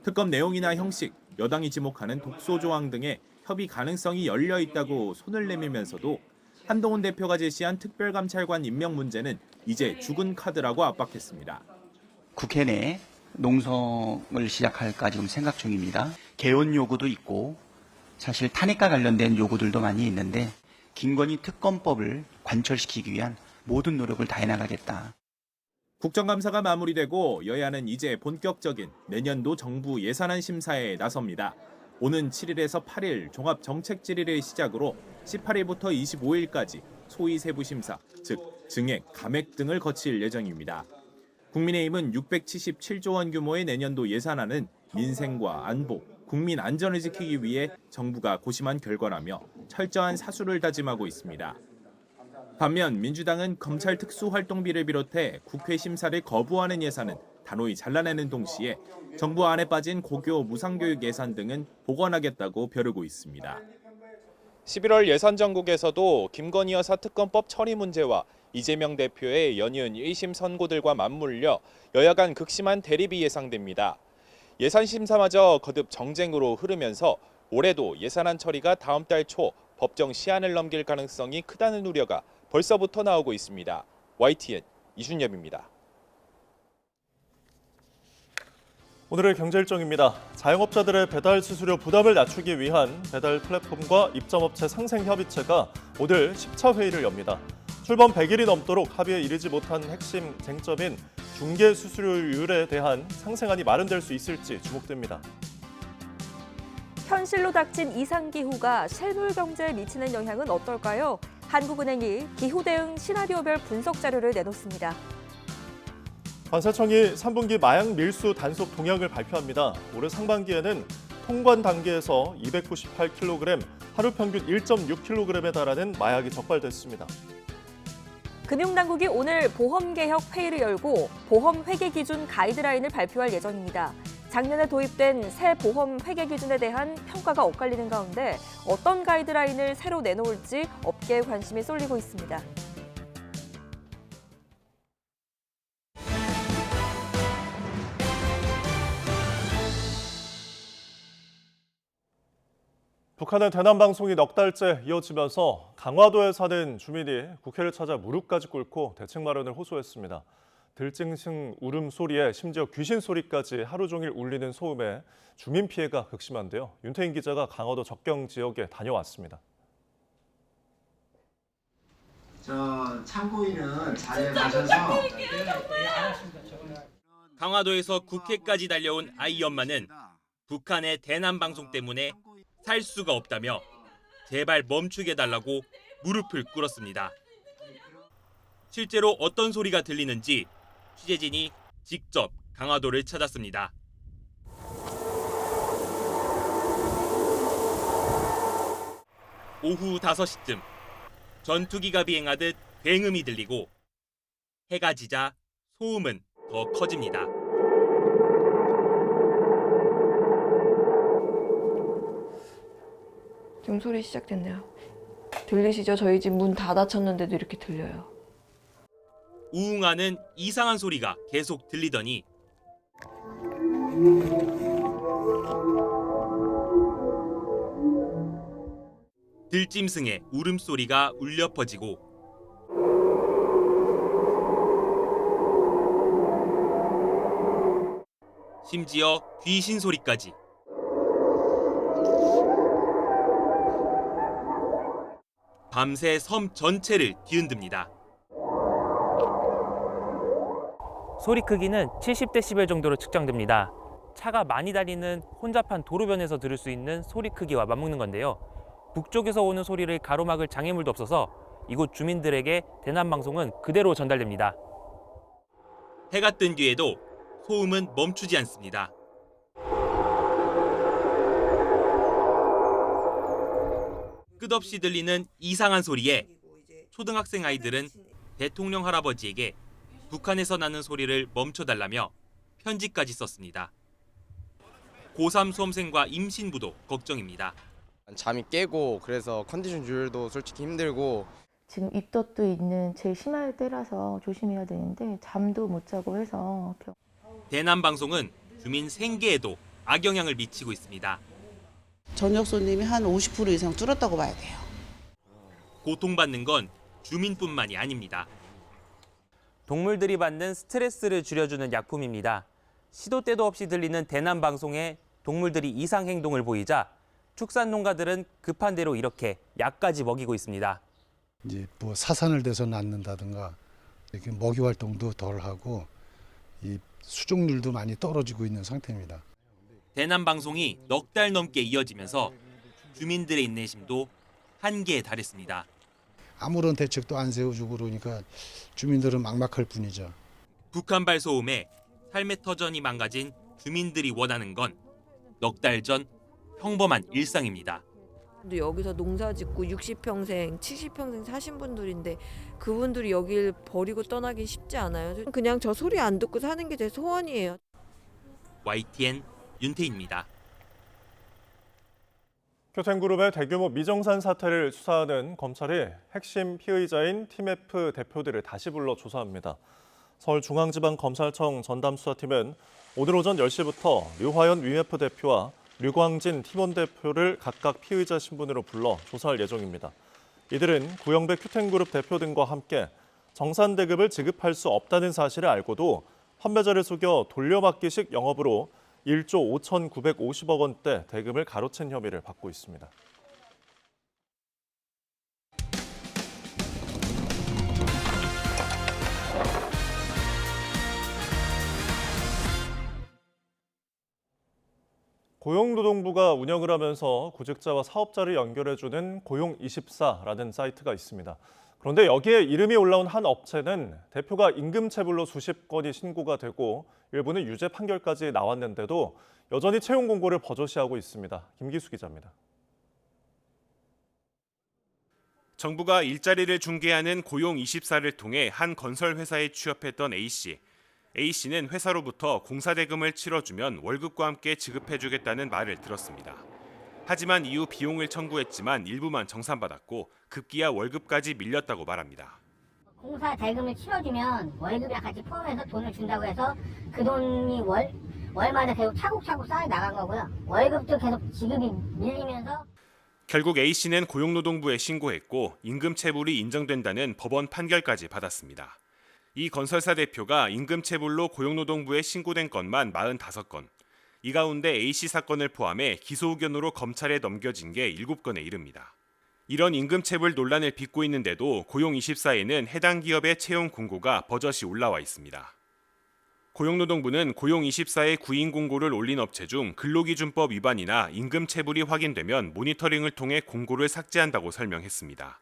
특검 내용이나 형식, 여당이 지목하는 독소 조항 등의 협의 가능성이 열려 있다고 손을 내밀면서도 한동훈 대표가 제시한 특별감찰관 임명 문제는 이제 죽은 카드라고 압박했습니다. 국회 내 농성을 시작할까 지금 생각 중입니다. 개헌 요구도 있고 사실 탄핵과 관련된 요구들도 많이 있는데 김건희 특검법을 관철시키기 위한 모든 노력을 다해 나가겠다. 국정감사가 마무리되고 여야는 이제 본격적인 내년도 정부 예산안 심사에 나섭니다. 오는 7일에서 8일 종합정책 질의를 시작으로 18일부터 25일까지 소위 세부심사, 즉 증액, 감액 등을 거칠 예정입니다. 국민의힘은 677조 원 규모의 내년도 예산안은 민생과 안보, 국민 안전을 지키기 위해 정부가 고심한 결과라며 철저한 사수를 다짐하고 있습니다. 반면 민주당은 검찰 특수활동비를 비롯해 국회 심사를 거부하는 예산은 단호히 잘라내는 동시에 정부 안에 빠진 고교 무상교육 예산 등은 복원하겠다고 벼르고 있습니다. 11월 예산 정국에서도 김건희 여사 특검법 처리 문제와 이재명 대표의 연이은 1심 선고들과 맞물려 여야 간 극심한 대립이 예상됩니다. 예산 심사마저 거듭 정쟁으로 흐르면서 올해도 예산안 처리가 다음 달 초 법정 시한을 넘길 가능성이 크다는 우려가 벌써부터 나오고 있습니다. YTN 이준엽입니다. 오늘의 경제일정입니다. 자영업자들의 배달 수수료 부담을 낮추기 위한 배달 플랫폼과 입점업체 상생협의체가 오늘 10차 회의를 엽니다. 출범 100일이 넘도록 합의에 이르지 못한 핵심 쟁점인 중개 수수료율에 대한 상생안이 마련될 수 있을지 주목됩니다. 현실로 닥친 이상기후가 실물 경제에 미치는 영향은 어떨까요? 한국은행이 기후 대응 시나리오별 분석 자료를 내놓습니다. 관세청이 3분기 마약 밀수 단속 동향을 발표합니다. 올해 상반기에는 통관 단계에서 298kg, 하루 평균 1.6kg에 달하는 마약이 적발됐습니다. 금융당국이 오늘 보험개혁 회의를 열고 보험 회계 기준 가이드라인을 발표할 예정입니다. 작년에 도입된 새 보험 회계 기준에 대한 평가가 엇갈리는 가운데 어떤 가이드라인을 새로 내놓을지 업계에 관심이 쏠리고 있습니다. 북한의 대남 방송이 넉 달째 이어지면서 강화도에 사는 주민이 국회를 찾아 무릎까지 꿇고 대책 마련을 호소했습니다. 들짐승 울음소리에 심지어 귀신 소리까지 하루 종일 울리는 소음에 주민 피해가 극심한데요. 윤태인 기자가 강화도 접경 지역에 다녀왔습니다. 저 참고인은 자리에 가셔서 강화도에서 국회까지 달려온 아이 엄마는 북한의 대남 방송 때문에 살 수가 없다며 제발 멈추게 해달라고 무릎을 꿇었습니다. 실제로 어떤 소리가 들리는지 취재진이 직접 강화도를 찾았습니다. 오후 5시쯤 전투기가 비행하듯 굉음이 들리고 해가 지자 소음은 더 커집니다. 지금 소리 시작됐네요. 들리시죠? 저희 집 문 다 닫혔는데도 이렇게 들려요. 우웅하는 이상한 소리가 계속 들리더니 들짐승의 울음소리가 울려 퍼지고 심지어 귀신 소리까지. 밤새 섬 전체를 뒤흔듭니다. 소리 크기는 70데시벨 정도로 측정됩니다. 차가 많이 다니는 혼잡한 도로변에서 들을 수 있는 소리 크기와 맞먹는 건데요. 북쪽에서 오는 소리를 가로막을 장애물도 없어서 이곳 주민들에게 대남 방송은 그대로 전달됩니다. 해가 뜬 뒤에도 소음은 멈추지 않습니다. 끝없이 들리는 이상한 소리에 초등학생 아이들은 대통령 할아버지에게 북한에서 나는 소리를 멈춰달라며 편지까지 썼습니다. 고3 수험생과 임신부도 걱정입니다. 잠이 깨고 그래서 컨디션 조절도 솔직히 힘들고 지금 입덧도 있는 제일 심할 때라서 조심해야 되는데 잠도 못 자고 해서 대남 방송은 주민 생계에도 악영향을 미치고 있습니다. 저녁 손님이 한 50% 이상 줄었다고 봐야 돼요. 고통받는 건 주민뿐만이 아닙니다. 동물들이 받는 스트레스를 줄여주는 약품입니다. 시도 때도 없이 들리는 대남 방송에 동물들이 이상 행동을 보이자 축산 농가들은 급한 대로 이렇게 약까지 먹이고 있습니다. 이제 뭐 사산을 대서 낳는다든가 이렇게 먹이 활동도 덜 하고 이 수종률도 많이 떨어지고 있는 상태입니다. 대남 방송이 넉 달 넘게 이어지면서 주민들의 인내심도 한계에 달했습니다. 아무런 대책도 안 세워주고 그러니까 주민들은 막막할 뿐이죠. 북한발 소음에 삶의 터전이 망가진 주민들이 원하는 건 넉 달 전 평범한 일상입니다. 여기서 농사 짓고 60평생, 70평생 사신 분들인데 그분들이 여길 버리고 떠나기 쉽지 않아요. 그냥 저 소리 안 듣고 사는 게 제 소원이에요. YTN 윤태희입니다. 교텐그룹의 대규모 미정산 사태를 수사하는 검찰이 핵심 피의자인 팀F 대표들을 다시 불러 조사합니다. 서울중앙지방검찰청 전담수사팀은 오늘 오전 10시부터 류화연 위F 대표와 류광진 팀원 대표를 각각 피의자 신분으로 불러 조사할 예정입니다. 이들은 구영배 큐텐그룹 대표 등과 함께 정산대급을 지급할 수 없다는 사실을 알고도 판매자를 속여 돌려받기식 영업으로 1조 5,950억 원대 대금을 가로챈 혐의를 받고 있습니다. 고용노동부가 운영을 하면서 구직자와 사업자를 연결해주는 고용24라는 사이트가 있습니다. 그런데 여기에 이름이 올라온 한 업체는 대표가 임금체불로 수십 건이 신고가 되고 일부는 유죄 판결까지 나왔는데도 여전히 채용 공고를 버젓이하고 있습니다. 김기수 기자입니다. 정부가 일자리를 중개하는 고용24를 통해 한 건설회사에 취업했던 A씨. A씨는 회사로부터 공사대금을 치러주면 월급과 함께 지급해주겠다는 말을 들었습니다. 하지만 이후 비용을 청구했지만 일부만 정산받았고 급기야 월급까지 밀렸다고 말합니다. 공사 대금을 치러주면 월급이랑 같이 포함해서 돈을 준다고 해서 그 돈이 월마다 계속 차곡차곡 쌓여 나간 거고요. 월급도 계속 지급이 밀리면서 결국 A씨는 고용노동부에 신고했고 임금체불이 인정된다는 법원 판결까지 받았습니다. 이 건설사 대표가 임금체불로 고용노동부에 신고된 건만 45건. 이 가운데 A씨 사건을 포함해 기소 의견으로 검찰에 넘겨진 게 7건에 이릅니다. 이런 임금체불 논란을 빚고 있는데도 고용24에는 해당 기업의 채용 공고가 버젓이 올라와 있습니다. 고용노동부는 고용24에 구인 공고를 올린 업체 중 근로기준법 위반이나 임금체불이 확인되면 모니터링을 통해 공고를 삭제한다고 설명했습니다.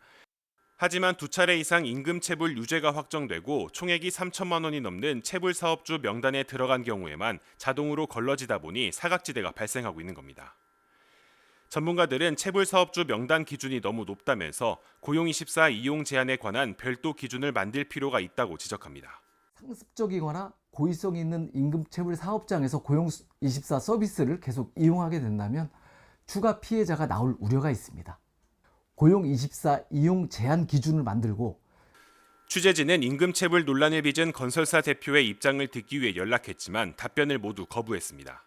하지만 2차례 이상 임금 체불 유죄가 확정되고 총액이 3천만 원이 넘는 체불 사업주 명단에 들어간 경우에만 자동으로 걸러지다 보니 사각지대가 발생하고 있는 겁니다. 전문가들은 체불 사업주 명단 기준이 너무 높다면서 고용24 이용 제한에 관한 별도 기준을 만들 필요가 있다고 지적합니다. 상습적이거나 고의성 있는 임금체불 사업장에서 고용24 서비스를 계속 이용하게 된다면 추가 피해자가 나올 우려가 있습니다. 고용24 이용 제한 기준을 만들고 취재진은 임금체불 논란을 빚은 건설사 대표의 입장을 듣기 위해 연락했지만 답변을 모두 거부했습니다.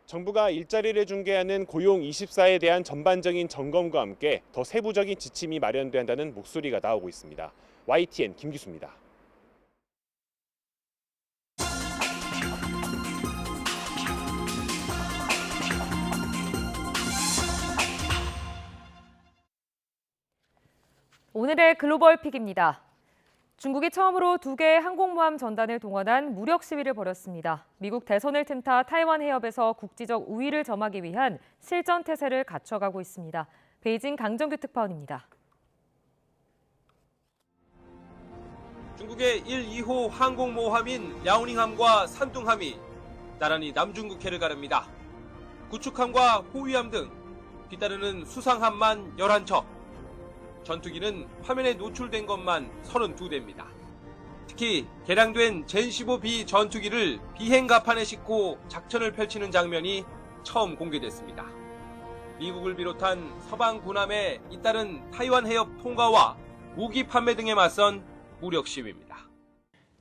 정부가 일자리를 중개하는 고용24에 대한 전반적인 점검과 함께 더 세부적인 지침이 마련돼야 한다는 목소리가 나오고 있습니다. YTN 김기수입니다. 오늘의 글로벌 픽입니다. 중국이 처음으로 2개의 항공모함 전단을 동원한 무력 시위를 벌였습니다. 미국 대선을 틈타 타이완 해협에서 국지적 우위를 점하기 위한 실전 태세를 갖춰가고 있습니다. 베이징 강정규 특파원입니다. 중국의 1, 2호 항공모함인 랴오닝함과 산둥함이 나란히 남중국해를 가릅니다. 구축함과 호위함 등 뒤따르는 수상함만 11척. 전투기는 화면에 노출된 것만 32대입니다. 특히 개량된 젠15B 전투기를 비행 갑판에 싣고 작전을 펼치는 장면이 처음 공개됐습니다. 미국을 비롯한 서방 군함에 잇따른 타이완 해협 통과와 무기 판매 등에 맞선 무력 시위입니다.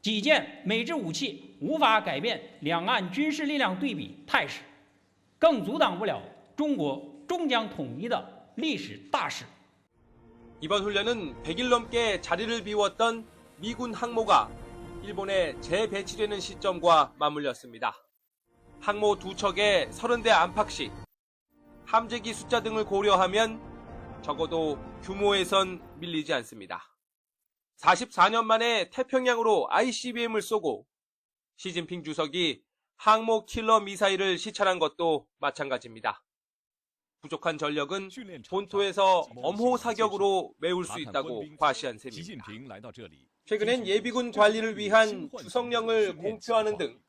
几件美制武器无法改变两岸军事力量对比态势，更阻挡不了中国终将统一的历史大势。 이번 훈련은 100일 넘게 자리를 비웠던 미군 항모가 일본에 재배치되는 시점과 맞물렸습니다. 항모 2척에 30대 안팎씩 함재기 숫자 등을 고려하면 적어도 규모에선 밀리지 않습니다. 44년 만에 태평양으로 ICBM을 쏘고 시진핑 주석이 항모 킬러 미사일을 시찰한 것도 마찬가지입니다. 부족한 전력은 본토에서 엄호 사격으로 메울 수 있다고 과시한 셈입니다. 최근엔 예비군 관리를 위한 주성령을 공표하는 등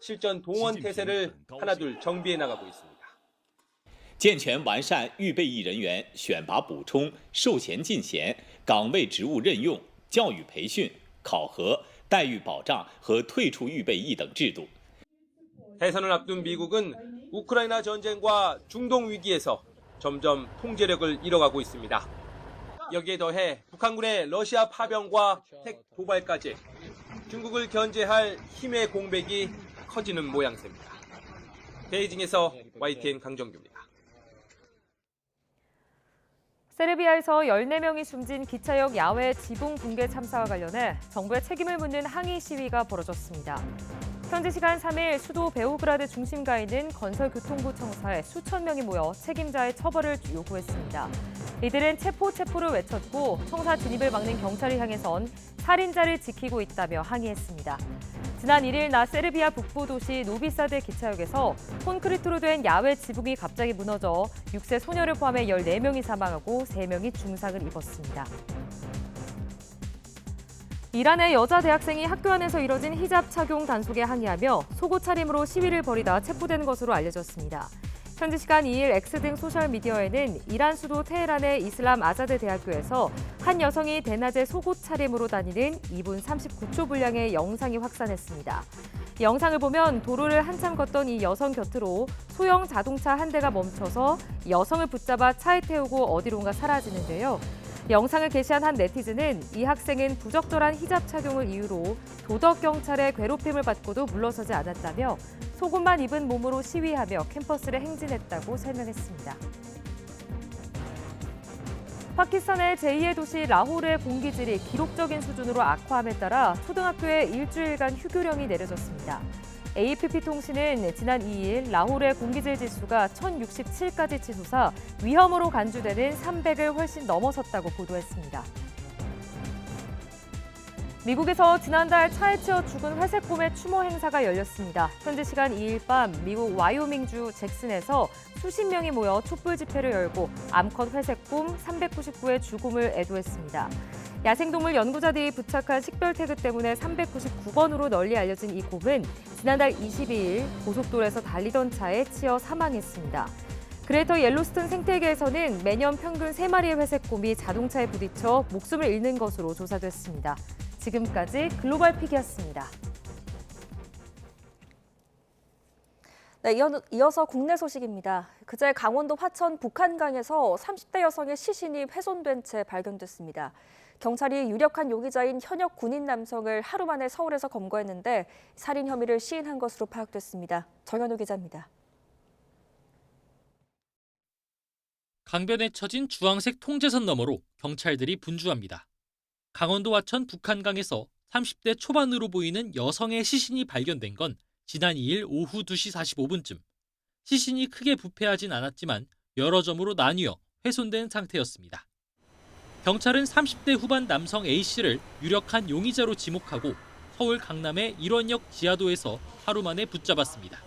실전 동원 태세를 하나둘 정비해 나가고 있습니다. 健全完善预备役人员选拔补充、授衔进衔、岗位职务任用、教育培训、考核、待遇保障和退出预备役等制度。 대선을 앞둔 미국은 우크라이나 전쟁과 중동 위기에서 점점 통제력을 잃어가고 있습니다. 여기에 더해 북한군의 러시아 파병과 핵 도발까지 중국을 견제할 힘의 공백이 커지는 모양새입니다. 베이징에서 YTN 강정규입니다. 세르비아에서 14명이 숨진 기차역 야외 지붕 붕괴 참사와 관련해 정부의 책임을 묻는 항의 시위가 벌어졌습니다. 현지 시간 3일 수도 베오그라드 중심가에 있는 건설교통부 청사에 수천 명이 모여 책임자의 처벌을 요구했습니다. 이들은 체포를 외쳤고 청사 진입을 막는 경찰을 향해선 살인자를 지키고 있다며 항의했습니다. 지난 1일 낮 세르비아 북부 도시 노비사드 기차역에서 콘크리트로 된 야외 지붕이 갑자기 무너져 6세 소녀를 포함해 14명이 사망하고 3명이 중상을 입었습니다. 이란의 여자 대학생이 학교 안에서 이뤄진 히잡 착용 단속에 항의하며 속옷 차림으로 시위를 벌이다 체포된 것으로 알려졌습니다. 현지 시간 2일 X 등 소셜미디어에는 이란 수도 테헤란의 이슬람 아자드 대학교에서 한 여성이 대낮에 속옷 차림으로 다니는 2분 39초 분량의 영상이 확산했습니다. 영상을 보면 도로를 한참 걷던 이 여성 곁으로 소형 자동차 한 대가 멈춰서 여성을 붙잡아 차에 태우고 어디론가 사라지는데요. 영상을 게시한 한 네티즌은 이 학생은 부적절한 히잡 착용을 이유로 도덕경찰의 괴롭힘을 받고도 물러서지 않았다며 속옷만 입은 몸으로 시위하며 캠퍼스를 행진했다고 설명했습니다. 파키스탄의 제2의 도시 라호르의 공기질이 기록적인 수준으로 악화함에 따라 초등학교에 일주일간 휴교령이 내려졌습니다. AFP 통신은 지난 2일 라호르의 공기질 지수가 1067까지 치솟아 위험으로 간주되는 300을 훨씬 넘어섰다고 보도했습니다. 미국에서 지난달 차에 치여 죽은 회색곰의 추모 행사가 열렸습니다. 현지 시간 2일 밤 미국 와이오밍주 잭슨에서 수십 명이 모여 촛불 집회를 열고 암컷 회색곰 399의 죽음을 애도했습니다. 야생동물 연구자들이 부착한 식별 태그 때문에 399번으로 널리 알려진 이 곰은 지난달 22일 고속도로에서 달리던 차에 치여 사망했습니다. 그레이터 옐로스톤 생태계에서는 매년 평균 3마리의 회색곰이 자동차에 부딪혀 목숨을 잃는 것으로 조사됐습니다. 지금까지 글로벌 픽이었습니다. 네, 이어서 국내 소식입니다. 그제 강원도 화천 북한강에서 30대 여성의 시신이 훼손된 채 발견됐습니다. 경찰이 유력한 용의자인 현역 군인 남성을 하루 만에 서울에서 검거했는데 살인 혐의를 시인한 것으로 파악됐습니다. 정현우 기자입니다. 강변에 처진 주황색 통제선 너머로 경찰들이 분주합니다. 강원도 화천 북한강에서 30대 초반으로 보이는 여성의 시신이 발견된 건 지난 2일 오후 2시 45분쯤. 시신이 크게 부패하진 않았지만 여러 점으로 나뉘어 훼손된 상태였습니다. 경찰은 30대 후반 남성 A씨를 유력한 용의자로 지목하고 서울 강남의 일원역 지하도에서 하루 만에 붙잡았습니다.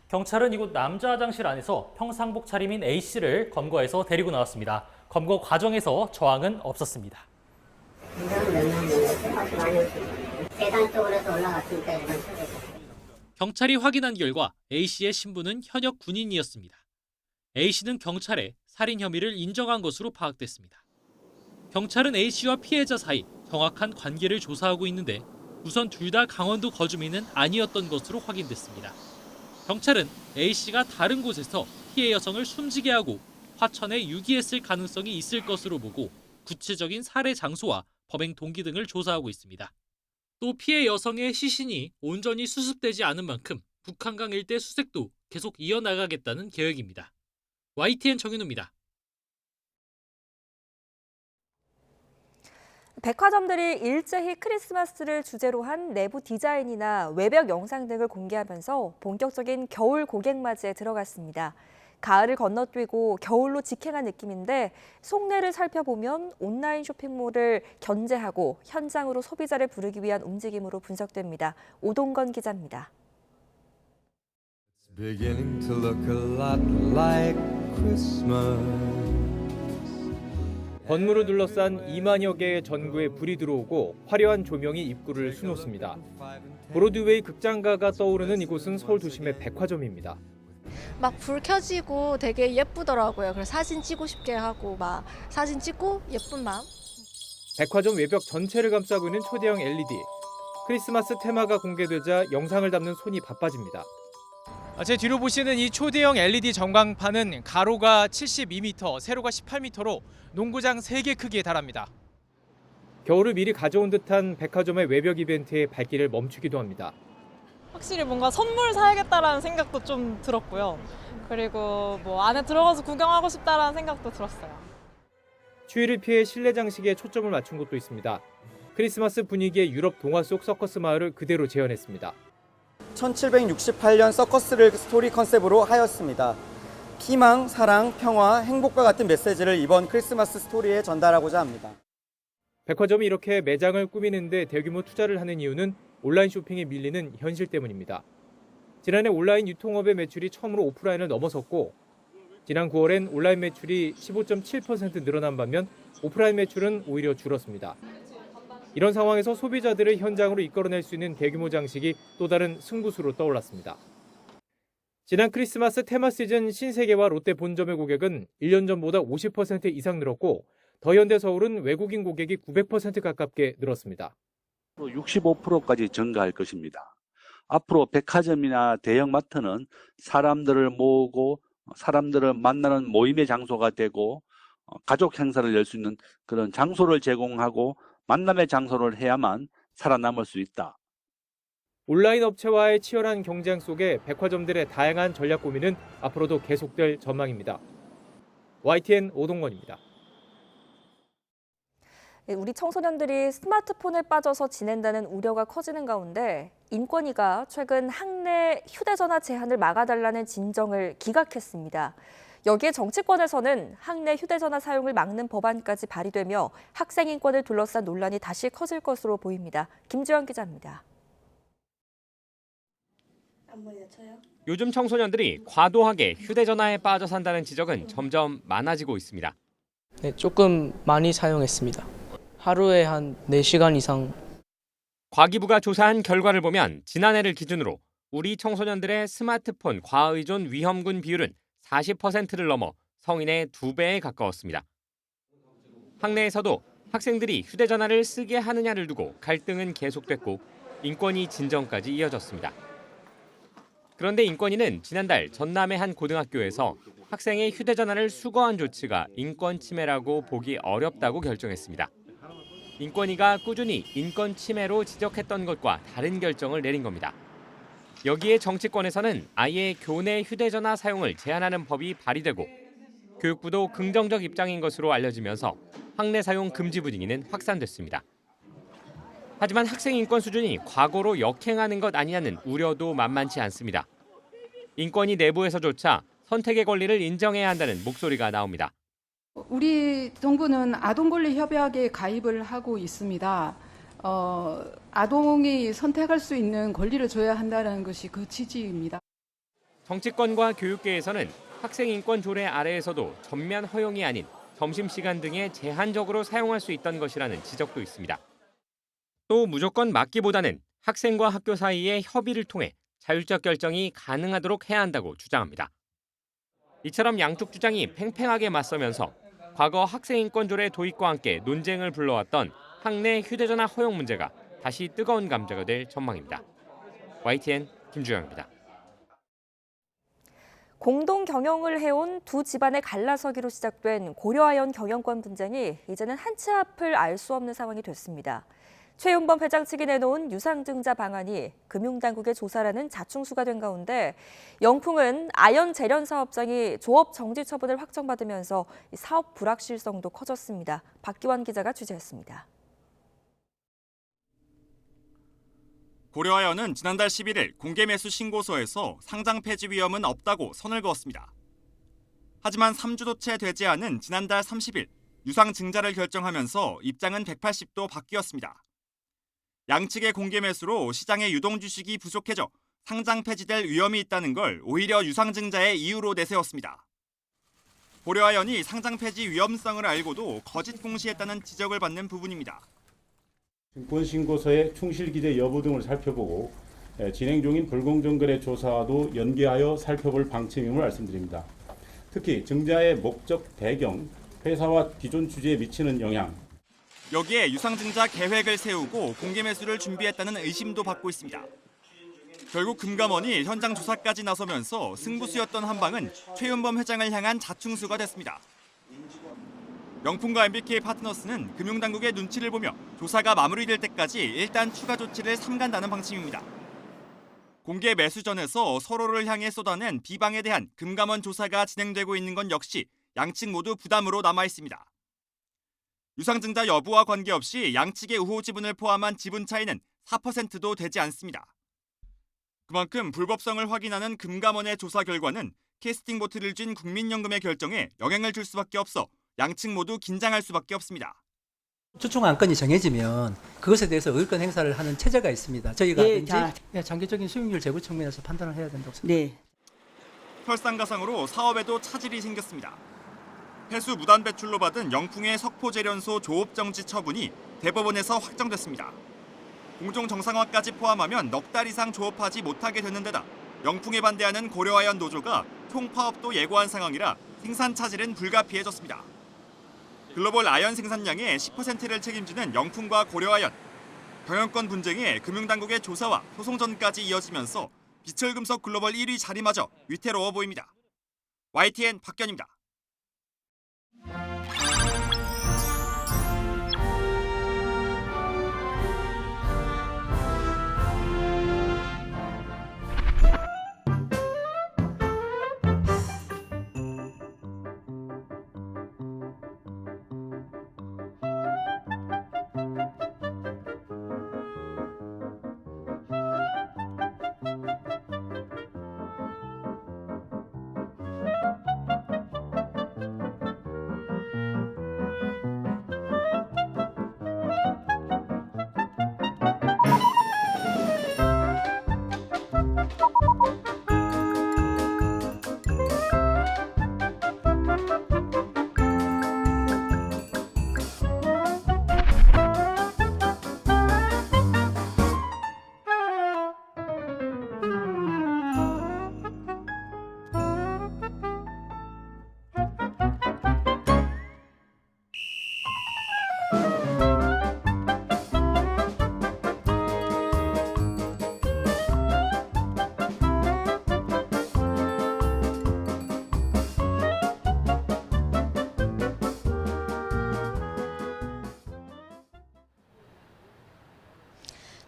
경찰은 이곳 남자 화장실 안에서 평상복 차림인 A씨를 검거해서 데리고 나왔습니다. 검거 과정에서 저항은 없었습니다. 경찰이 확인한 결과 A씨의 신분은 현역 군인이었습니다. A씨는 경찰에 살인 혐의를 인정한 것으로 파악됐습니다. 경찰은 A씨와 피해자 사이 정확한 관계를 조사하고 있는데 우선 둘 다 강원도 거주민은 아니었던 것으로 확인됐습니다. 경찰은 A씨가 다른 곳에서 피해 여성을 숨지게 하고 화천에 유기했을 가능성이 있을 것으로 보고 구체적인 살해 장소와 범행 동기 등을 조사하고 있습니다. 또 피해 여성의 시신이 온전히 수습되지 않은 만큼 북한강 일대 수색도 계속 이어나가겠다는 계획입니다. YTN 정윤우입니다. 백화점들이 일제히 크리스마스를 주제로 한 내부 디자인이나 외벽 영상 등을 공개하면서 본격적인 겨울 고객 맞이에 들어갔습니다. 가을을 건너뛰고 겨울로 직행한 느낌인데 속내를 살펴보면 온라인 쇼핑몰을 견제하고 현장으로 소비자를 부르기 위한 움직임으로 분석됩니다. 오동건 기자입니다. 건물을 둘러싼 2만여 개의 전구에 불이 들어오고 화려한 조명이 입구를 수놓습니다. 브로드웨이 극장가가 떠오르는 이곳은 서울 도심의 백화점입니다. 막 불 켜지고 되게 예쁘더라고요. 그래서 사진 찍고 싶게 하고 막 사진 찍고 예쁜 마음. 백화점 외벽 전체를 감싸고 있는 초대형 LED. 크리스마스 테마가 공개되자 영상을 담는 손이 바빠집니다. 제 뒤로 보시는 이 초대형 LED 전광판은 가로가 72m, 세로가 18m로 농구장 3개 크기에 달합니다. 겨울을 미리 가져온 듯한 백화점의 외벽 이벤트에 발길을 멈추기도 합니다. 확실히 뭔가 선물 사야겠다라는 생각도 좀 들었고요. 그리고 뭐 안에 들어가서 구경하고 싶다라는 생각도 들었어요. 추위를 피해 실내 장식에 초점을 맞춘 곳도 있습니다. 크리스마스 분위기의 유럽 동화 속 서커스 마을을 그대로 재현했습니다. 1768년 서커스를 스토리 컨셉으로 하였습니다. 희망, 사랑, 평화, 행복과 같은 메시지를 이번 크리스마스 스토리에 전달하고자 합니다. 백화점이 이렇게 매장을 꾸미는데 대규모 투자를 하는 이유는 온라인 쇼핑에 밀리는 현실 때문입니다. 지난해 온라인 유통업의 매출이 처음으로 오프라인을 넘어섰고 지난 9월엔 온라인 매출이 15.7% 늘어난 반면 오프라인 매출은 오히려 줄었습니다. 이런 상황에서 소비자들을 현장으로 이끌어낼 수 있는 대규모 장식이 또 다른 승부수로 떠올랐습니다. 지난 크리스마스 테마 시즌 신세계와 롯데 본점의 고객은 1년 전보다 50% 이상 늘었고 더현대 서울은 외국인 고객이 900% 가깝게 늘었습니다. 65%까지 증가할 것입니다. 앞으로 백화점이나 대형마트는 사람들을 모으고 사람들을 만나는 모임의 장소가 되고 가족 행사를 열 수 있는 그런 장소를 제공하고 만남의 장소를 해야만 살아남을 수 있다. 온라인 업체와의 치열한 경쟁 속에 백화점들의 다양한 전략 고민은 앞으로도 계속될 전망입니다. YTN 오동건입니다. 우리 청소년들이 스마트폰에 빠져서 지낸다는 우려가 커지는 가운데 인권위가 최근 학내 휴대전화 제한을 막아달라는 진정을 기각했습니다. 여기에 정치권에서는 학내 휴대전화 사용을 막는 법안까지 발의되며 학생 인권을 둘러싼 논란이 다시 커질 것으로 보입니다. 김주영 기자입니다. 요즘 청소년들이 과도하게 휴대전화에 빠져 산다는 지적은 점점 많아지고 있습니다. 네, 조금 많이 사용했습니다. 하루에 한 4시간 이상. 과기부가 조사한 결과를 보면 지난해를 기준으로 우리 청소년들의 스마트폰 과의존 위험군 비율은 40%를 넘어 성인의 2배에 가까웠습니다. 학내에서도 학생들이 휴대전화를 쓰게 하느냐를 두고 갈등은 계속됐고 인권위 진정까지 이어졌습니다. 그런데 인권위는 지난달 전남의 한 고등학교에서 학생의 휴대전화를 수거한 조치가 인권 침해라고 보기 어렵다고 결정했습니다. 인권위가 꾸준히 인권 침해로 지적했던 것과 다른 결정을 내린 겁니다. 여기에 정치권에서는 아예 교내 휴대전화 사용을 제한하는 법이 발의되고 교육부도 긍정적 입장인 것으로 알려지면서 학내 사용 금지 분위기는 확산됐습니다. 하지만 학생 인권 수준이 과거로 역행하는 것 아니냐는 우려도 만만치 않습니다. 인권위 내부에서조차 선택의 권리를 인정해야 한다는 목소리가 나옵니다. 우리 정부는 아동권리협약에 가입을 하고 있습니다. 아동이 선택할 수 있는 권리를 줘야 한다는 것이 그 취지입니다. 정치권과 교육계에서는 학생 인권 조례 아래에서도 전면 허용이 아닌 점심시간 등에 제한적으로 사용할 수 있던 것이라는 지적도 있습니다. 또 무조건 막기보다는 학생과 학교 사이의 협의를 통해 자율적 결정이 가능하도록 해야 한다고 주장합니다. 이처럼 양쪽 주장이 팽팽하게 맞서면서 과거 학생인권조례 도입과 함께 논쟁을 불러왔던 학내 휴대전화 허용 문제가 다시 뜨거운 감자가 될 전망입니다. YTN 김주영입니다. 공동 경영을 해온 두 집안의 갈라서기로 시작된 고려아연 경영권 분쟁이 이제는 한 치 앞을 알 수 없는 상황이 됐습니다. 최윤범 회장 측이 내놓은 유상증자 방안이 금융당국의 조사라는 자충수가 된 가운데 영풍은 아연 재련 사업장이 조업 정지 처분을 확정받으면서 사업 불확실성도 커졌습니다. 박기환 기자가 취재했습니다. 고려아연은 지난달 11일 공개매수 신고서에서 상장 폐지 위험은 없다고 선을 그었습니다. 하지만 3주도 채 되지 않은 지난달 30일 유상증자를 결정하면서 입장은 180도 바뀌었습니다. 양측의 공개매수로 시장의 유동주식이 부족해져 상장 폐지될 위험이 있다는 걸 오히려 유상증자의 이유로 내세웠습니다. 고려아연이 상장 폐지 위험성을 알고도 거짓 공시했다는 지적을 받는 부분입니다. 증권신고서의 충실기재 여부 등을 살펴보고 진행 중인 불공정거래 조사와도 연계하여 살펴볼 방침임을 말씀드립니다. 특히 증자의 목적, 배경, 회사와 기존 주주에 미치는 영향. 여기에 유상증자 계획을 세우고 공개매수를 준비했다는 의심도 받고 있습니다. 결국 금감원이 현장 조사까지 나서면서 승부수였던 한방은 최윤범 회장을 향한 자충수가 됐습니다. 영풍과 MBK 파트너스는 금융당국의 눈치를 보며 조사가 마무리될 때까지 일단 추가 조치를 삼간다는 방침입니다. 공개 매수전에서 서로를 향해 쏟아낸 비방에 대한 금감원 조사가 진행되고 있는 건 역시 양측 모두 부담으로 남아 있습니다. 유상증자 여부와 관계없이 양측의 우호 지분을 포함한 지분 차이는 4%도 되지 않습니다. 그만큼 불법성을 확인하는 금감원의 조사 결과는 캐스팅 보트를 쥔 국민연금의 결정에 영향을 줄 수밖에 없어 양측 모두 긴장할 수밖에 없습니다. 추총 안건이 정해지면 그것에 대해서 의권 행사를 하는 체제가 있습니다. 저희가 장기적인 수익률 제고 측면에서 판단을 해야 된다고 생각합니다. 설상가상으로 사업에도 차질이 생겼습니다. 폐수 무단 배출로 받은 영풍의 석포재련소 조업정지 처분이 대법원에서 확정됐습니다. 공정 정상화까지 포함하면 넉 달 이상 조업하지 못하게 되는 데다 영풍에 반대하는 고려아연 노조가 통파업도 예고한 상황이라 생산 차질은 불가피해졌습니다. 글로벌 아연 생산량의 10%를 책임지는 영풍과 고려아연. 경영권 분쟁에 금융당국의 조사와 소송전까지 이어지면서 비철금속 글로벌 1위 자리마저 위태로워 보입니다. YTN 박견입니다.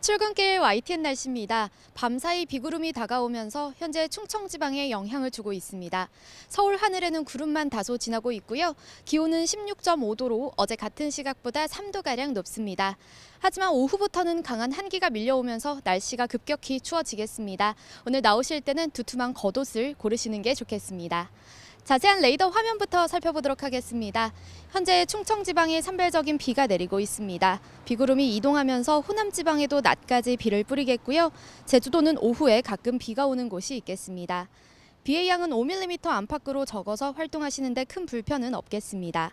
출근길 YTN 날씨입니다. 밤사이 비구름이 다가오면서 현재 충청 지방에 영향을 주고 있습니다. 서울 하늘에는 구름만 다소 지나고 있고요. 기온은 16.5도로 어제 같은 시각보다 3도가량 높습니다. 하지만 오후부터는 강한 한기가 밀려오면서 날씨가 급격히 추워지겠습니다. 오늘 나오실 때는 두툼한 겉옷을 고르시는 게 좋겠습니다. 자세한 레이더 화면부터 살펴보도록 하겠습니다. 현재 충청 지방에 산발적인 비가 내리고 있습니다. 비구름이 이동하면서 호남 지방에도 낮까지 비를 뿌리겠고요. 제주도는 오후에 가끔 비가 오는 곳이 있겠습니다. 비의 양은 5mm 안팎으로 적어서 활동하시는데 큰 불편은 없겠습니다.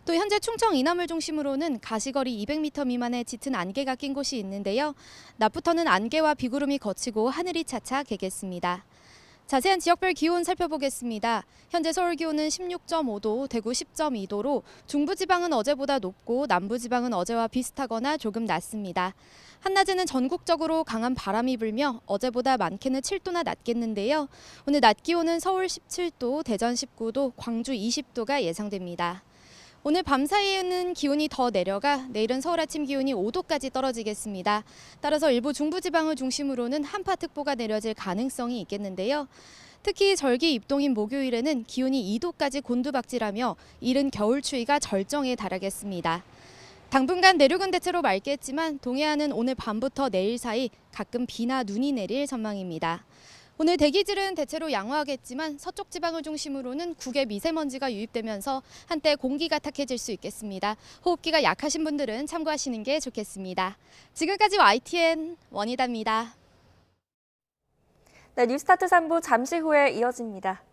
또 현재 충청 이남을 중심으로는 가시거리 200m 미만의 짙은 안개가 낀 곳이 있는데요. 낮부터는 안개와 비구름이 걷히고 하늘이 차차 개겠습니다. 자세한 지역별 기온 살펴보겠습니다. 현재 서울 기온은 16.5도, 대구 10.2도로 중부지방은 어제보다 높고 남부지방은 어제와 비슷하거나 조금 낮습니다. 한낮에는 전국적으로 강한 바람이 불며 어제보다 많게는 7도나 낮겠는데요. 오늘 낮 기온은 서울 17도, 대전 19도, 광주 20도가 예상됩니다. 오늘 밤 사이에는 기온이 더 내려가 내일은 서울 아침 기온이 5도까지 떨어지겠습니다. 따라서 일부 중부지방을 중심으로는 한파특보가 내려질 가능성이 있겠는데요. 특히 절기 입동인 목요일에는 기온이 2도까지 곤두박질하며 이른 겨울 추위가 절정에 달하겠습니다. 당분간 내륙은 대체로 맑겠지만 동해안은 오늘 밤부터 내일 사이 가끔 비나 눈이 내릴 전망입니다. 오늘 대기질은 대체로 양호하겠지만 서쪽 지방을 중심으로는 국외 미세먼지가 유입되면서 한때 공기가 탁해질 수 있겠습니다. 호흡기가 약하신 분들은 참고하시는 게 좋겠습니다. 지금까지 YTN 원희다입니다. 네, 뉴스타트 3부 잠시 후에 이어집니다.